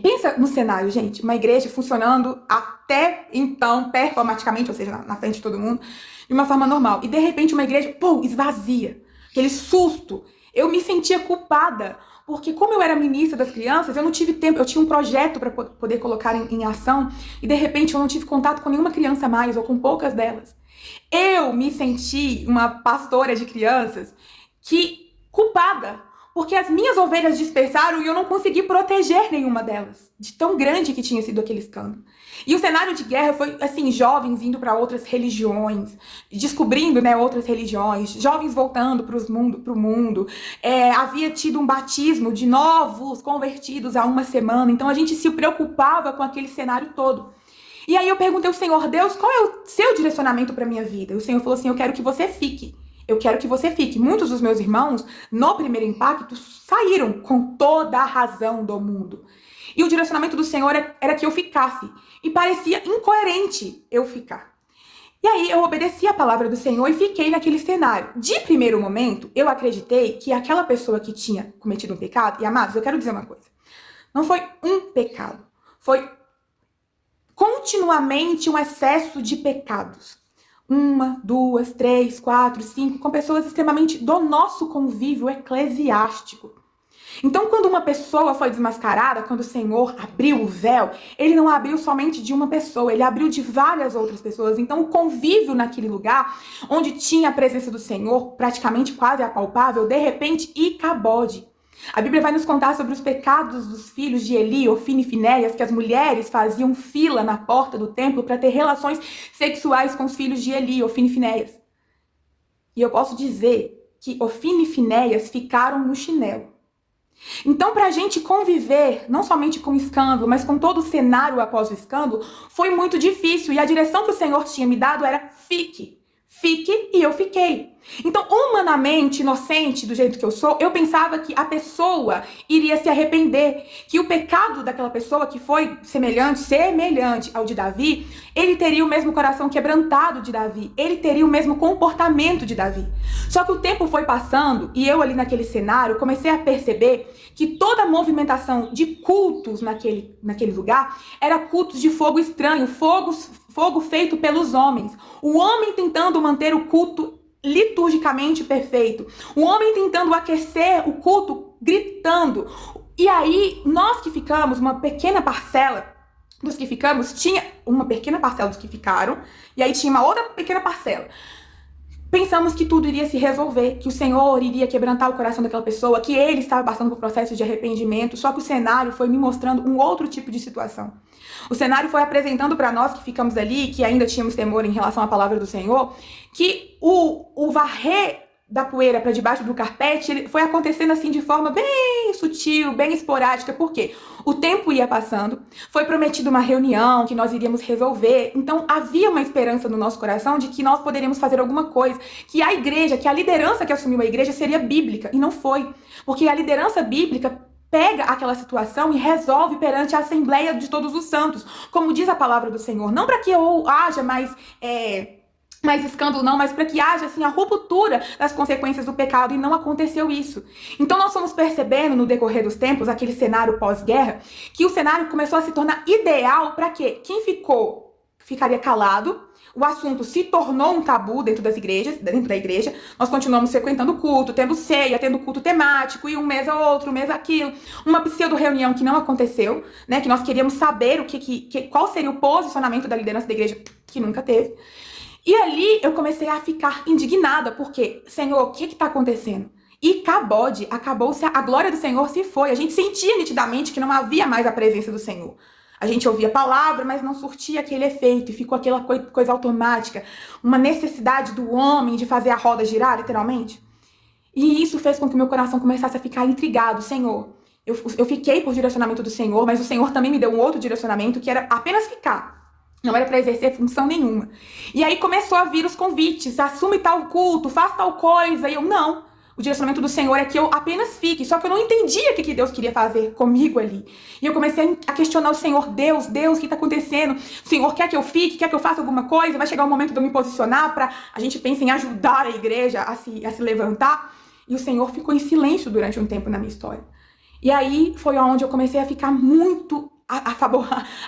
pensa no cenário, gente, uma igreja funcionando até então performaticamente, ou seja, na frente de todo mundo, de uma forma normal. E de repente uma igreja, esvazia. Aquele susto. Eu me sentia culpada, porque como eu era ministra das crianças, eu não tive tempo, eu tinha um projeto para poder colocar em ação, e de repente eu não tive contato com nenhuma criança mais, ou com poucas delas. Eu me senti uma pastora de crianças culpada, porque as minhas ovelhas dispersaram e eu não consegui proteger nenhuma delas, de tão grande que tinha sido aquele escândalo. E o cenário de guerra foi, assim, jovens indo para outras religiões, descobrindo, outras religiões, jovens voltando para o mundo. Havia tido um batismo de novos convertidos há uma semana, então a gente se preocupava com aquele cenário todo. E aí eu perguntei ao Senhor, Deus, qual é o seu direcionamento para minha vida? E o Senhor falou assim, eu quero que você fique. Eu quero que você fique. Muitos dos meus irmãos, no primeiro impacto, saíram com toda a razão do mundo. E o direcionamento do Senhor era que eu ficasse. E parecia incoerente eu ficar. E aí eu obedeci a palavra do Senhor e fiquei naquele cenário. De primeiro momento, eu acreditei que aquela pessoa que tinha cometido um pecado... E, amados, eu quero dizer uma coisa. Não foi um pecado. Foi continuamente um excesso de pecados. 1, 2, 3, 4, 5, com pessoas extremamente do nosso convívio eclesiástico. Então, quando uma pessoa foi desmascarada, quando o Senhor abriu o véu, ele não abriu somente de uma pessoa, ele abriu de várias outras pessoas. Então, o convívio naquele lugar, onde tinha a presença do Senhor, praticamente quase apalpável, de repente, icabode. A Bíblia vai nos contar sobre os pecados dos filhos de Eli, Ofni e Finéias, que as mulheres faziam fila na porta do templo para ter relações sexuais com os filhos de Eli, Ofni e Finéias. E eu posso dizer que Ofni e Finéias ficaram no chinelo. Então, para a gente conviver, não somente com o escândalo, mas com todo o cenário após o escândalo, foi muito difícil. E a direção que o Senhor tinha me dado era fique. Fique, e eu fiquei. Então, humanamente, inocente do jeito que eu sou, eu pensava que a pessoa iria se arrepender, que o pecado daquela pessoa que foi semelhante ao de Davi, ele teria o mesmo coração quebrantado de Davi, ele teria o mesmo comportamento de Davi. Só que o tempo foi passando e eu ali naquele cenário comecei a perceber que toda a movimentação de cultos naquele lugar era cultos de fogo estranho, fogo feito pelos homens. O homem tentando manter o culto liturgicamente perfeito. O homem tentando aquecer o culto, gritando. E aí, nós que ficamos, uma pequena parcela dos que ficamos, tinha uma pequena parcela dos que ficaram, e aí tinha uma outra pequena parcela. Pensamos que tudo iria se resolver, que o Senhor iria quebrantar o coração daquela pessoa, que ele estava passando por processo de arrependimento, só que o cenário foi me mostrando um outro tipo de situação. O cenário foi apresentando para nós que ficamos ali, que ainda tínhamos temor em relação à palavra do Senhor, que o varrer da poeira para debaixo do carpete, ele foi acontecendo assim de forma bem sutil, bem esporádica. Por quê? O tempo ia passando, foi prometida uma reunião que nós iríamos resolver, então havia uma esperança no nosso coração de que nós poderíamos fazer alguma coisa, que a igreja, que a liderança que assumiu a igreja seria bíblica, e não foi, porque a liderança bíblica pega aquela situação e resolve perante a Assembleia de Todos os Santos, como diz a palavra do Senhor. Não para que haja mais escândalo não, mas para que haja assim a ruptura das consequências do pecado, e não aconteceu isso. Então nós fomos percebendo no decorrer dos tempos, aquele cenário pós-guerra, que o cenário começou a se tornar ideal para quê? Quem ficaria calado, o assunto se tornou um tabu dentro da igreja, nós continuamos frequentando culto, tendo ceia, tendo culto temático, e um mês a outro, um mês aquilo, uma pseudo-reunião que não aconteceu, né, que nós queríamos saber qual seria o posicionamento da liderança da igreja, que nunca teve. E ali eu comecei a ficar indignada, porque, Senhor, o que está acontecendo? E acabou-se, a glória do Senhor se foi. A gente sentia nitidamente que não havia mais a presença do Senhor. A gente ouvia a palavra, mas não surtia aquele efeito, e ficou aquela coisa automática, uma necessidade do homem de fazer a roda girar, literalmente. E isso fez com que o meu coração começasse a ficar intrigado. Senhor, eu fiquei por direcionamento do Senhor, mas o Senhor também me deu um outro direcionamento, que era apenas ficar. Não era para exercer função nenhuma. E aí começou a vir os convites, assume tal culto, faz tal coisa. E eu, não. O direcionamento do Senhor é que eu apenas fique. Só que eu não entendia o que Deus queria fazer comigo ali. E eu comecei a questionar o Senhor. Deus, o que está acontecendo? O Senhor quer que eu fique? Quer que eu faça alguma coisa? Vai chegar o momento de eu me posicionar para a gente pensar em ajudar a igreja a se levantar? E o Senhor ficou em silêncio durante um tempo na minha história. E aí foi onde eu comecei a ficar muito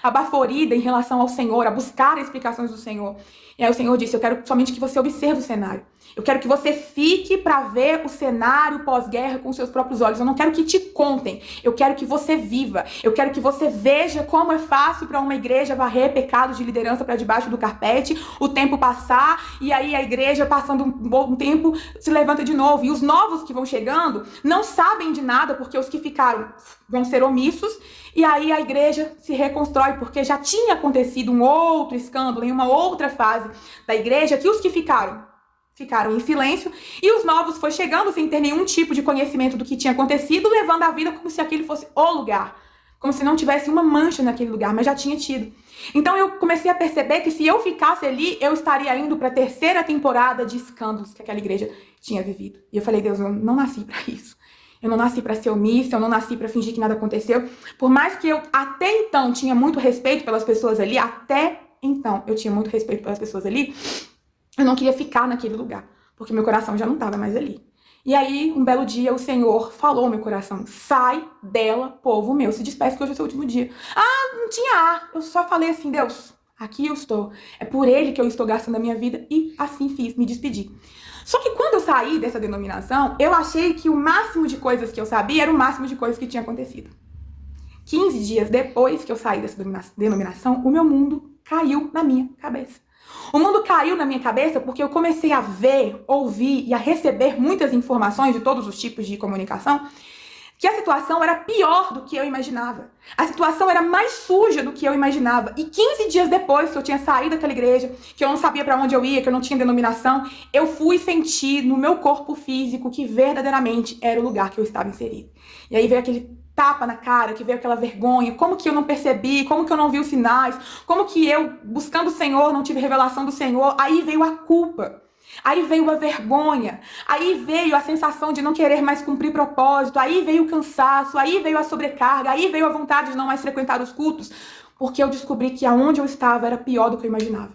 abaforida em relação ao Senhor, a buscar explicações do Senhor. E aí o Senhor disse, eu quero somente que você observe o cenário. Eu quero que você fique para ver o cenário pós-guerra com seus próprios olhos. Eu não quero que te contem. Eu quero que você viva. Eu quero que você veja como é fácil para uma igreja varrer pecados de liderança para debaixo do carpete, o tempo passar, e aí a igreja, passando um bom tempo, se levanta de novo. E os novos que vão chegando não sabem de nada, porque os que ficaram vão ser omissos, e aí a igreja se reconstrói, porque já tinha acontecido um outro escândalo em uma outra fase da igreja, que os que ficaram em silêncio, e os novos foi chegando sem ter nenhum tipo de conhecimento do que tinha acontecido, levando a vida como se aquele fosse o lugar, como se não tivesse uma mancha naquele lugar, mas já tinha tido. Então eu comecei a perceber que se eu ficasse ali, eu estaria indo para a terceira temporada de escândalos que aquela igreja tinha vivido. E eu falei, Deus, eu não nasci para isso. Eu não nasci para ser omissa, eu não nasci para fingir que nada aconteceu. Por mais que eu até então tinha muito respeito pelas pessoas ali, eu não queria ficar naquele lugar, porque meu coração já não estava mais ali. E aí, um belo dia, o Senhor falou ao meu coração, sai dela, povo meu, se despeça que hoje é o seu último dia. Não tinha ar, eu só falei assim, Deus, aqui eu estou, é por ele que eu estou gastando a minha vida, e assim fiz, me despedi. Só que quando eu saí dessa denominação, eu achei que o máximo de coisas que eu sabia era o máximo de coisas que tinha acontecido. 15 dias depois que eu saí dessa denominação, o meu mundo caiu na minha cabeça. O mundo caiu na minha cabeça porque eu comecei a ver, ouvir e a receber muitas informações de todos os tipos de comunicação, que a situação era pior do que eu imaginava. A situação era mais suja do que eu imaginava. E 15 dias depois que eu tinha saído daquela igreja, que eu não sabia para onde eu ia, que eu não tinha denominação, eu fui sentir no meu corpo físico que verdadeiramente era o lugar que eu estava inserido. E aí veio aquele tapa na cara, que veio aquela vergonha, como que eu não percebi, como que eu não vi os sinais, como que eu, buscando o Senhor, não tive revelação do Senhor. Aí veio a culpa. Aí veio a vergonha, aí veio a sensação de não querer mais cumprir propósito, aí veio o cansaço, aí veio a sobrecarga, aí veio a vontade de não mais frequentar os cultos, porque eu descobri que aonde eu estava era pior do que eu imaginava.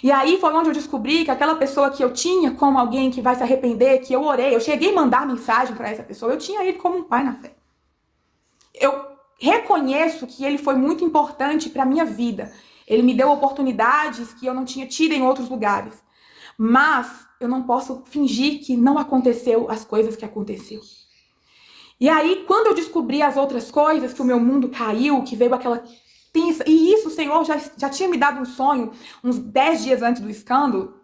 E aí foi onde eu descobri que aquela pessoa que eu tinha como alguém que vai se arrepender, que eu orei, eu cheguei a mandar mensagem para essa pessoa, eu tinha ele como um pai na fé. Eu reconheço que ele foi muito importante para a minha vida, ele me deu oportunidades que eu não tinha tido em outros lugares. Mas eu não posso fingir que não aconteceu as coisas que aconteceu. E aí, quando eu descobri as outras coisas, que o meu mundo caiu, que veio aquela tensa... E isso, o Senhor já tinha me dado um sonho, uns 10 dias antes do escândalo.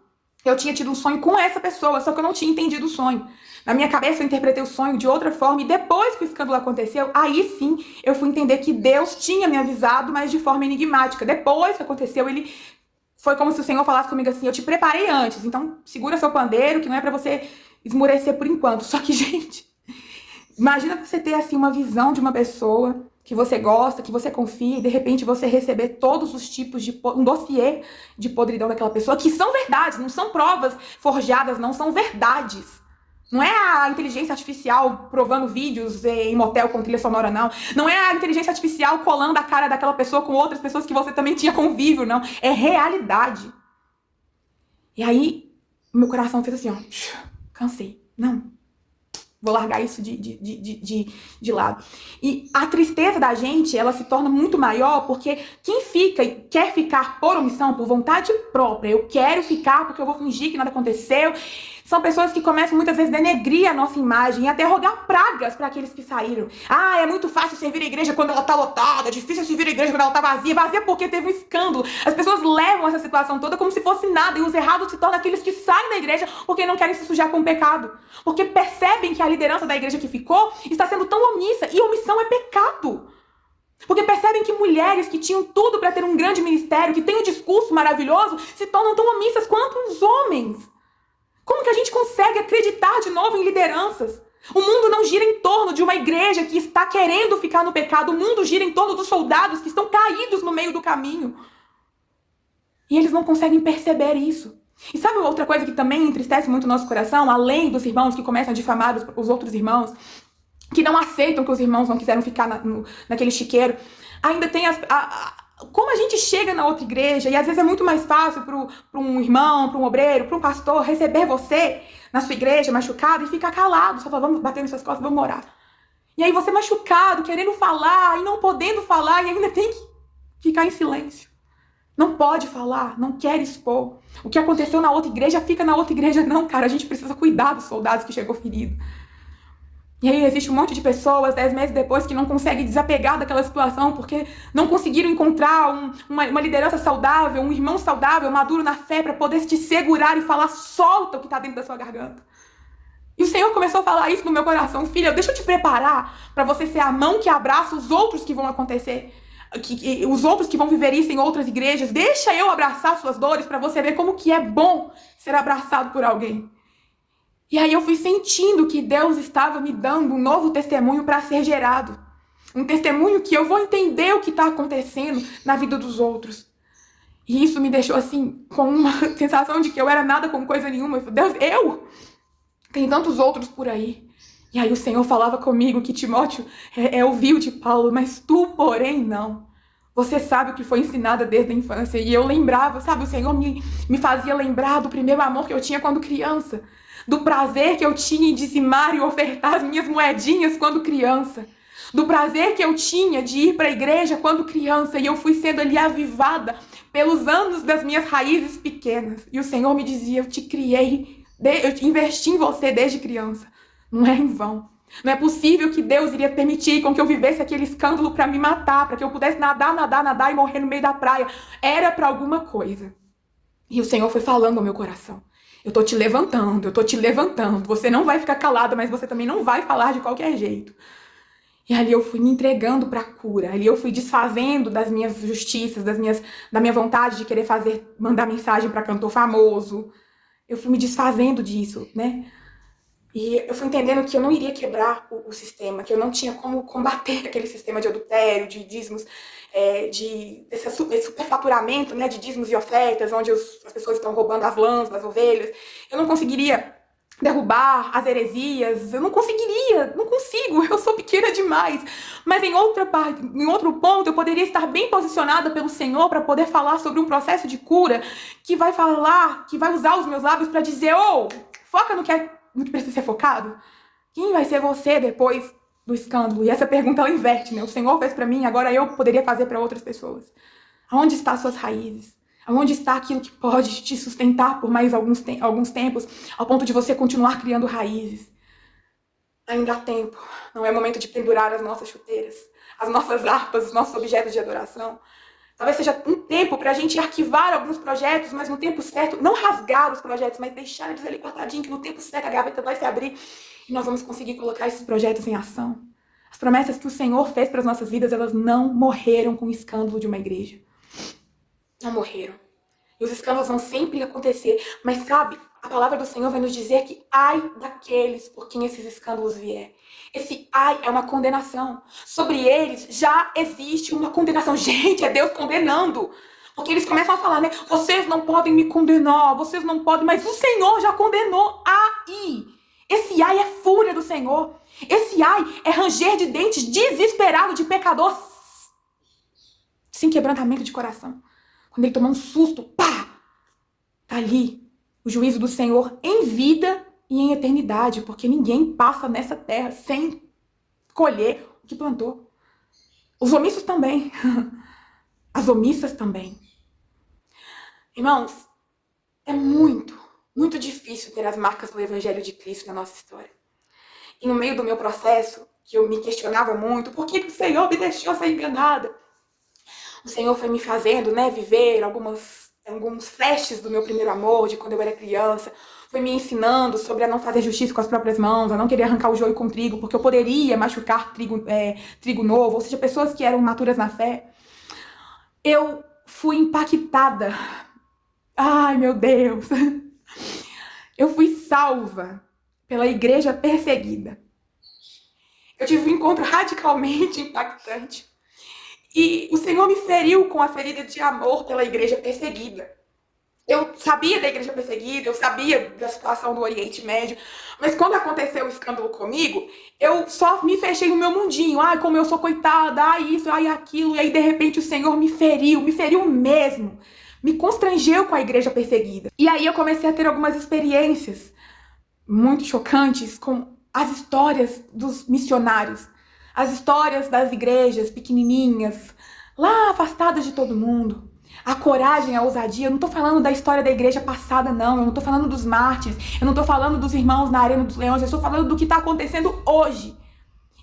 Eu tinha tido um sonho com essa pessoa, só que eu não tinha entendido o sonho. Na minha cabeça, eu interpretei o sonho de outra forma. E depois que o escândalo aconteceu, aí sim, eu fui entender que Deus tinha me avisado, mas de forma enigmática. Depois que aconteceu, ele... Foi como se o Senhor falasse comigo assim, eu te preparei antes, então segura seu pandeiro, que não é pra você esmurecer por enquanto. Só que, gente, imagina você ter assim uma visão de uma pessoa que você gosta, que você confia, e de repente você receber todos os tipos de... um dossiê de podridão daquela pessoa, que são verdades, não são provas forjadas, não são verdades. Não é a inteligência artificial provando vídeos em motel com trilha sonora, não. Não é a inteligência artificial colando a cara daquela pessoa com outras pessoas que você também tinha convívio, não. É realidade. E aí, meu coração fez assim, ó. Cansei. Não. Vou largar isso de lado. E a tristeza da gente, ela se torna muito maior porque quem fica e quer ficar por omissão, por vontade própria, eu quero ficar porque eu vou fingir que nada aconteceu, são pessoas que começam muitas vezes a denegrir a nossa imagem e até rogar pragas para aqueles que saíram. Ah, é muito fácil servir a igreja quando ela tá lotada, é difícil servir a igreja quando ela tá vazia. Vazia porque teve um escândalo. As pessoas levam essa situação toda como se fosse nada e os errados se tornam aqueles que saem da igreja porque não querem se sujar com o pecado. Porque percebem que a liderança da igreja que ficou está sendo tão omissa e omissão é pecado. Porque percebem que mulheres que tinham tudo para ter um grande ministério, que têm um discurso maravilhoso, se tornam tão omissas quanto os homens. Como que a gente consegue acreditar de novo em lideranças? O mundo não gira em torno de uma igreja que está querendo ficar no pecado. O mundo gira em torno dos soldados que estão caídos no meio do caminho. E eles não conseguem perceber isso. E sabe outra coisa que também entristece muito o nosso coração? Além dos irmãos que começam a difamar os outros irmãos, que não aceitam que os irmãos não quiseram ficar naquele chiqueiro, ainda tem como a gente chega na outra igreja, e às vezes é muito mais fácil para um irmão, para um obreiro, para um pastor receber você na sua igreja machucado e ficar calado, só falar, vamos bater nas suas costas, vamos orar. E aí você machucado, querendo falar e não podendo falar, e ainda tem que ficar em silêncio. Não pode falar, não quer expor. O que aconteceu na outra igreja fica na outra igreja. Não, cara, a gente precisa cuidar dos soldados que chegou ferido. E aí existe um monte de pessoas, 10 meses depois, que não conseguem desapegar daquela situação porque não conseguiram encontrar uma liderança saudável, um irmão saudável, maduro na fé, para poder te segurar e falar, solta o que está dentro da sua garganta. E o Senhor começou a falar isso no meu coração. Filha, deixa eu te preparar para você ser a mão que abraça os outros que vão acontecer. Os outros que vão viver isso em outras igrejas. Deixa eu abraçar suas dores para você ver como que é bom ser abraçado por alguém. E aí eu fui sentindo que Deus estava me dando um novo testemunho para ser gerado. Um testemunho que eu vou entender o que está acontecendo na vida dos outros. E isso me deixou assim, com uma sensação de que eu era nada com coisa nenhuma. Eu falei, Deus, eu? Tem tantos outros por aí. E aí o Senhor falava comigo que Timóteo ouviu de Paulo, mas tu, porém, não. Você sabe o que foi ensinada desde a infância. E eu lembrava, sabe, o Senhor me fazia lembrar do primeiro amor que eu tinha quando criança. Do prazer que eu tinha em dizimar e ofertar as minhas moedinhas quando criança. Do prazer que eu tinha de ir para a igreja quando criança. E eu fui sendo ali avivada pelos anos das minhas raízes pequenas. E o Senhor me dizia, eu te criei, eu investi em você desde criança. Não é em vão. Não é possível que Deus iria permitir com que eu vivesse aquele escândalo para me matar, para que eu pudesse nadar e morrer no meio da praia. Era para alguma coisa. E o Senhor foi falando ao meu coração. Eu tô te levantando, eu tô te levantando. Você não vai ficar calada, mas você também não vai falar de qualquer jeito. E ali eu fui me entregando pra cura. Ali eu fui desfazendo das minhas justiças, da minha vontade de querer mandar mensagem pra cantor famoso. Eu fui me desfazendo disso, né? E eu fui entendendo que eu não iria quebrar o sistema, que eu não tinha como combater aquele sistema de adultério, de dízimos, esse superfaturamento, né, de dízimos e ofertas, onde as pessoas estão roubando as lãs das ovelhas. Eu não conseguiria derrubar as heresias, eu não consigo, eu sou pequena demais. Mas em outro ponto, eu poderia estar bem posicionada pelo Senhor para poder falar sobre um processo de cura que vai usar os meus lábios para dizer, foca no que precisa ser focado. Quem vai ser você depois do escândalo? E essa pergunta ela inverte, né? O Senhor fez para mim, agora eu poderia fazer para outras pessoas. Aonde estão as suas raízes? Aonde está aquilo que pode te sustentar por mais alguns tempos, ao ponto de você continuar criando raízes? Ainda há tempo. Não é momento de pendurar as nossas chuteiras, as nossas harpas, os nossos objetos de adoração. Talvez seja um tempo para a gente arquivar alguns projetos, mas no tempo certo, não rasgar os projetos, mas deixar eles ali guardadinhos, que no tempo certo a gaveta vai se abrir e nós vamos conseguir colocar esses projetos em ação. As promessas que o Senhor fez para as nossas vidas, elas não morreram com o escândalo de uma igreja. Não morreram. E os escândalos vão sempre acontecer. Mas sabe, a palavra do Senhor vai nos dizer que ai daqueles por quem esses escândalos vier. Esse ai é uma condenação. Sobre eles já existe uma condenação. Gente, é Deus condenando. Porque eles começam a falar, né? Vocês não podem me condenar, vocês não podem, mas o Senhor já condenou aí. Esse ai é fúria do Senhor. Esse ai é ranger de dentes desesperado de pecador sem quebrantamento de coração. Quando ele toma um susto, pá! Tá ali o juízo do Senhor em vida e em eternidade, porque ninguém passa nessa terra sem colher o que plantou. Os omissos também. As omissas também. Irmãos, é muito, muito difícil ter as marcas do Evangelho de Cristo na nossa história. E no meio do meu processo, que eu me questionava muito, por que o Senhor me deixou ser enganada? O Senhor foi me fazendo, viver alguns flashes do meu primeiro amor, de quando eu era criança. Foi me ensinando sobre a não fazer justiça com as próprias mãos, a não querer arrancar o joio com trigo, porque eu poderia machucar trigo novo, ou seja, pessoas que eram maturas na fé. Eu fui impactada. Ai, meu Deus. Eu fui salva pela igreja perseguida. Eu tive um encontro radicalmente impactante. E o Senhor me feriu com a ferida de amor pela igreja perseguida. Eu sabia da igreja perseguida, eu sabia da situação do Oriente Médio, mas quando aconteceu o escândalo comigo, eu só me fechei no meu mundinho. Ai, como eu sou coitada, ai isso, ai aquilo. E aí, de repente, o Senhor me feriu mesmo. Me constrangeu com a igreja perseguida. E aí eu comecei a ter algumas experiências muito chocantes com as histórias dos missionários. As histórias das igrejas pequenininhas, lá afastadas de todo mundo. A coragem, a ousadia. Eu não tô falando da história da igreja passada, não. Eu não tô falando dos mártires. Eu não tô falando dos irmãos na Arena dos Leões. Eu estou falando do que tá acontecendo hoje.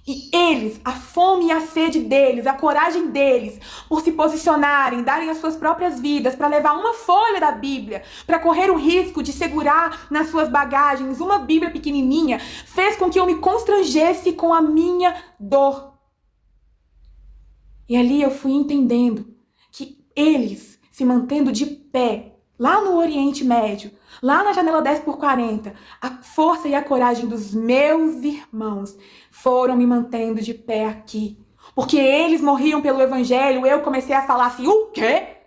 E eles, a fome e a sede deles, a coragem deles, por se posicionarem, darem as suas próprias vidas, para levar uma folha da Bíblia, para correr o risco de segurar nas suas bagagens uma Bíblia pequenininha, fez com que eu me constrangesse com a minha dor. E ali eu fui entendendo que eles, se mantendo de pé, lá no Oriente Médio, lá na janela 10x40, a força e a coragem dos meus irmãos foram me mantendo de pé aqui. Porque eles morriam pelo Evangelho, eu comecei a falar assim, o quê?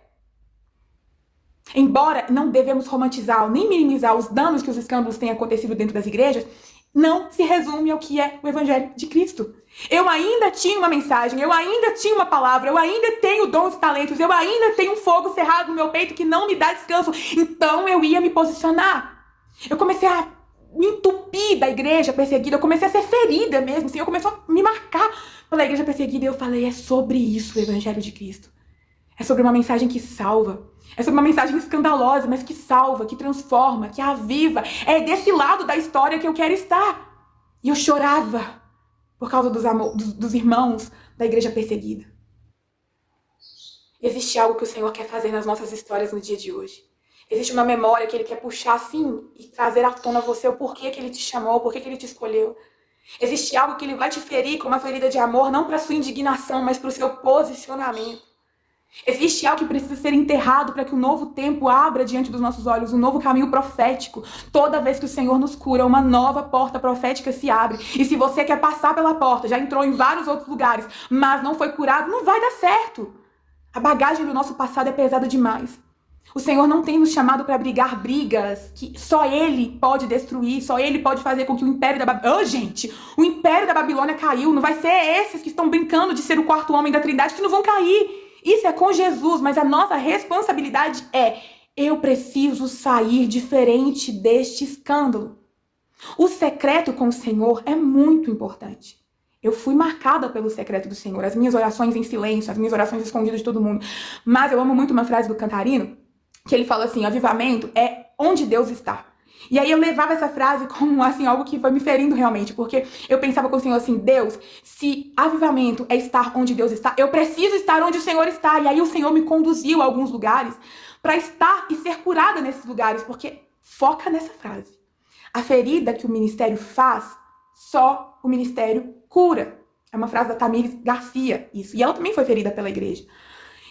Embora não devemos romantizar nem minimizar os danos que os escândalos têm acontecido dentro das igrejas, não se resume ao que é o Evangelho de Cristo. Eu ainda tinha uma mensagem, eu ainda tinha uma palavra, eu ainda tenho dons e talentos, eu ainda tenho um fogo cerrado no meu peito que não me dá descanso. Então eu ia me posicionar. Eu comecei a me entupir da igreja perseguida, eu comecei a ser ferida mesmo, assim, eu comecei a me marcar pela igreja perseguida e eu falei, é sobre isso o Evangelho de Cristo. É sobre uma mensagem que salva. É sobre uma mensagem escandalosa, mas que salva, que transforma, que aviva. É desse lado da história que eu quero estar. E eu chorava por causa dos irmãos da igreja perseguida. Existe algo que o Senhor quer fazer nas nossas histórias no dia de hoje. Existe uma memória que Ele quer puxar assim e trazer à tona você o porquê que Ele te chamou, o porquê que Ele te escolheu. Existe algo que Ele vai te ferir com uma ferida de amor, não para sua indignação, mas para o seu posicionamento. Existe algo que precisa ser enterrado para que o novo tempo abra diante dos nossos olhos, um novo caminho profético. Toda vez que o Senhor nos cura, uma nova porta profética se abre. E se você quer passar pela porta, já entrou em vários outros lugares, mas não foi curado, não vai dar certo. A bagagem do nosso passado é pesada demais. O Senhor não tem nos chamado para brigar brigas que só Ele pode destruir, só Ele pode fazer com que o Império da Babilônia... o Império da Babilônia caiu. Não vai ser esses que estão brincando de ser o quarto homem da Trindade que não vão cair. Isso é com Jesus, mas a nossa responsabilidade é: eu preciso sair diferente deste escândalo. O secreto com o Senhor é muito importante. Eu fui marcada pelo secreto do Senhor, as minhas orações em silêncio, as minhas orações escondidas de todo mundo. Mas eu amo muito uma frase do Cantarino, que ele fala assim: avivamento é onde Deus está. E aí eu levava essa frase como assim, algo que foi me ferindo realmente, porque eu pensava com o Senhor assim: Deus, se avivamento é estar onde Deus está, eu preciso estar onde o Senhor está. E aí o Senhor me conduziu a alguns lugares para estar e ser curada nesses lugares, porque foca nessa frase. A ferida que o ministério faz, só o ministério cura. É uma frase da Tamires Garcia, isso. E ela também foi ferida pela igreja.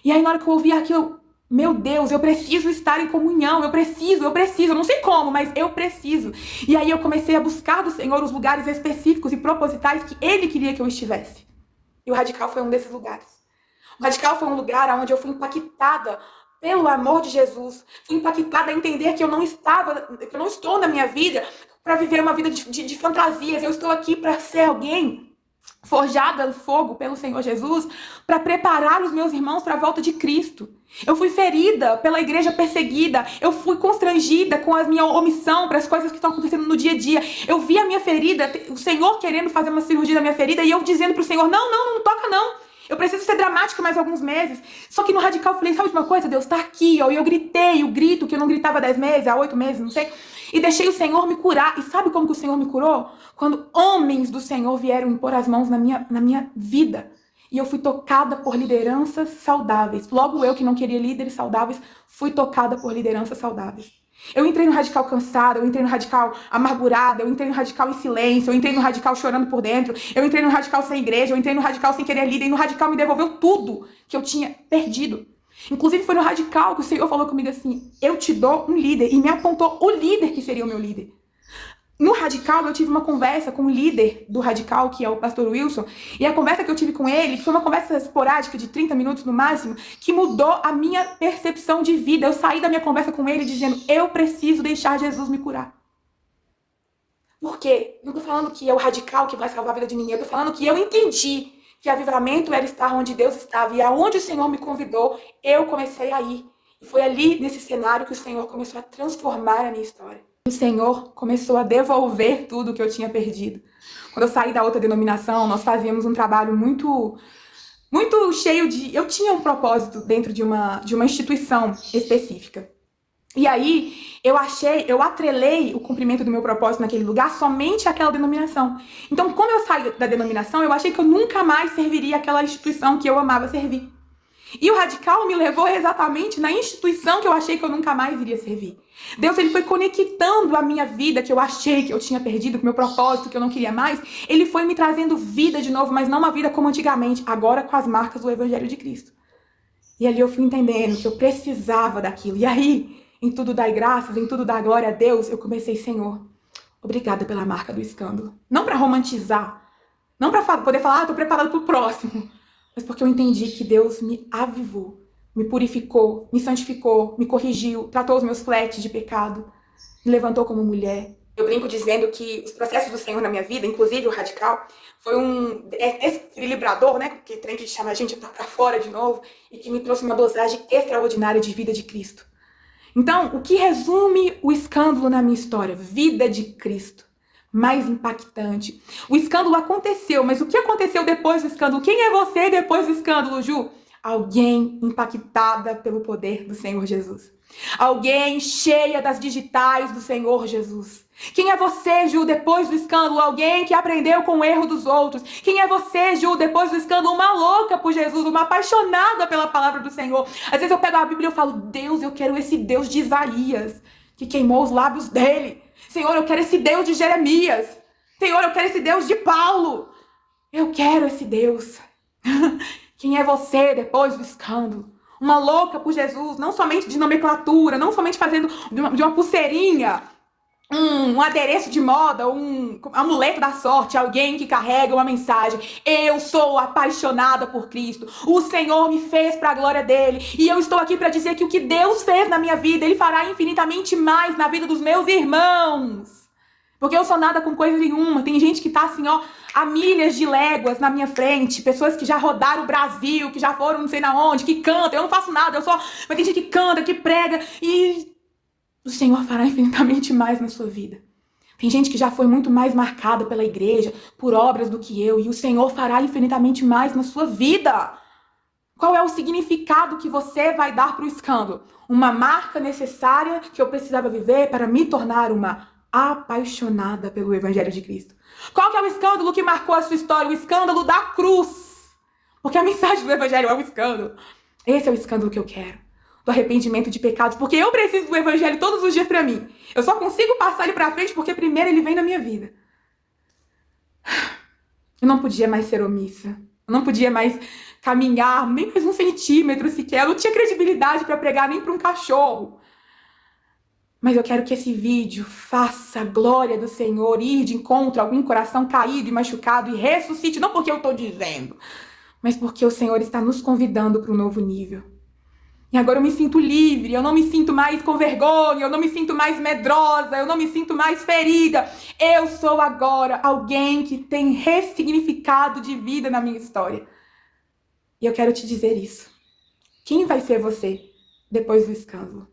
E aí na hora que eu ouvi aquilo, meu Deus, eu preciso estar em comunhão, eu preciso, eu não sei como, mas eu preciso. E aí eu comecei a buscar do Senhor os lugares específicos e propositais que Ele queria que eu estivesse. E o Radical foi um desses lugares. O Radical foi um lugar onde eu fui impactada pelo amor de Jesus. Fui impactada a entender que eu não estou na minha vida para viver uma vida de fantasias. Eu estou aqui para ser alguém forjada no fogo pelo Senhor Jesus, para preparar os meus irmãos para a volta de Cristo. Eu fui ferida pela igreja perseguida, eu fui constrangida com a minha omissão para as coisas que estão acontecendo no dia a dia. Eu vi a minha ferida, o Senhor querendo fazer uma cirurgia na minha ferida, e eu dizendo para o Senhor, não toca não. Eu preciso ser dramática mais alguns meses. Só que no radical eu falei, sabe de uma coisa? Deus tá aqui, ó. E eu gritei o grito que eu não gritava há 10 meses, há 8 meses, não sei. E deixei o Senhor me curar. E sabe como que o Senhor me curou? Quando homens do Senhor vieram impor as mãos na minha vida. E eu fui tocada por lideranças saudáveis. Logo eu, que não queria líderes saudáveis, fui tocada por lideranças saudáveis. Eu entrei no radical cansada, eu entrei no radical amargurada, eu entrei no radical em silêncio, eu entrei no radical chorando por dentro, eu entrei no radical sem igreja, eu entrei no radical sem querer líder, e no radical me devolveu tudo que eu tinha perdido. Inclusive foi no radical que o Senhor falou comigo assim, eu te dou um líder, e me apontou o líder que seria o meu líder. No radical, eu tive uma conversa com o líder do radical, que é o pastor Wilson, e a conversa que eu tive com ele foi uma conversa esporádica de 30 minutos no máximo, que mudou a minha percepção de vida. Eu saí da minha conversa com ele dizendo, eu preciso deixar Jesus me curar. Por quê? Não tô falando que é o radical que vai salvar a vida de ninguém, eu tô falando que eu entendi que avivamento era estar onde Deus estava, e aonde o Senhor me convidou, eu comecei a ir. E foi ali, nesse cenário, que o Senhor começou a transformar a minha história. O Senhor começou a devolver tudo que eu tinha perdido. Quando eu saí da outra denominação, nós fazíamos um trabalho muito cheio de... Eu tinha um propósito dentro de uma instituição específica. E aí, eu atrelei o cumprimento do meu propósito naquele lugar somente àquela denominação. Então, quando eu saí da denominação, eu achei que eu nunca mais serviria àquela instituição que eu amava servir. E o radical me levou exatamente na instituição que eu achei que eu nunca mais iria servir. Deus, ele foi conectando a minha vida, que eu achei que eu tinha perdido, com o meu propósito, que eu não queria mais. Ele foi me trazendo vida de novo, mas não uma vida como antigamente, agora com as marcas do Evangelho de Cristo. E ali eu fui entendendo que eu precisava daquilo. E aí, em tudo dar graças, em tudo dar glória a Deus, eu comecei, Senhor, obrigada pela marca do escândalo. Não para romantizar, não para poder falar, tô preparado pro próximo, mas porque eu entendi que Deus me avivou, me purificou, me santificou, me corrigiu, tratou os meus fletes de pecado, me levantou como mulher. Eu brinco dizendo que os processos do Senhor na minha vida, inclusive o radical, foi um equilibrador, né? Que tem que chamar a gente pra fora de novo, e que me trouxe uma dosagem extraordinária de vida de Cristo. Então, o que resume o escândalo na minha história? Vida de Cristo. Mais impactante. O escândalo aconteceu, mas o que aconteceu depois do escândalo? Quem é você depois do escândalo, Ju? Alguém impactada pelo poder do Senhor Jesus. Alguém cheia das digitais do Senhor Jesus. Quem é você, Ju, depois do escândalo? Alguém que aprendeu com o erro dos outros. Quem é você, Ju, depois do escândalo? Uma louca por Jesus, uma apaixonada pela palavra do Senhor. Às vezes eu pego a Bíblia e eu falo, Deus, eu quero esse Deus de Isaías, que queimou os lábios dele. Senhor, eu quero esse Deus de Jeremias. Senhor, eu quero esse Deus de Paulo. Eu quero esse Deus. Quem é você depois do escândalo? Uma louca por Jesus, não somente de nomenclatura, não somente fazendo de uma pulseirinha, um adereço de moda, um amuleto da sorte, alguém que carrega uma mensagem. Eu sou apaixonada por Cristo. O Senhor me fez para a glória dele. E eu estou aqui para dizer que o que Deus fez na minha vida, ele fará infinitamente mais na vida dos meus irmãos. Porque eu sou nada com coisa nenhuma. Tem gente que tá assim, ó, a milhas de léguas na minha frente. Pessoas que já rodaram o Brasil, que já foram não sei na onde, que cantam. Eu não faço nada, mas tem gente que canta, que prega. E o Senhor fará infinitamente mais na sua vida. Tem gente que já foi muito mais marcada pela igreja, por obras do que eu. E o Senhor fará infinitamente mais na sua vida. Qual é o significado que você vai dar para o escândalo? Uma marca necessária que eu precisava viver para me tornar uma apaixonada pelo Evangelho de Cristo. Qual que é o escândalo que marcou a sua história? O escândalo da cruz. Porque a mensagem do Evangelho é um escândalo. Esse é o escândalo que eu quero. Do arrependimento de pecados. Porque eu preciso do Evangelho todos os dias pra mim. Eu só consigo passar ele pra frente porque primeiro ele vem na minha vida. Eu não podia mais ser omissa. Eu não podia mais caminhar nem mais 1 centímetro sequer. Eu não tinha credibilidade pra pregar nem pra um cachorro. Mas eu quero que esse vídeo faça a glória do Senhor ir de encontro a algum coração caído e machucado e ressuscite. Não porque eu estou dizendo, mas porque o Senhor está nos convidando para um novo nível. E agora eu me sinto livre, eu não me sinto mais com vergonha, eu não me sinto mais medrosa, eu não me sinto mais ferida. Eu sou agora alguém que tem ressignificado de vida na minha história. E eu quero te dizer isso. Quem vai ser você depois do escândalo?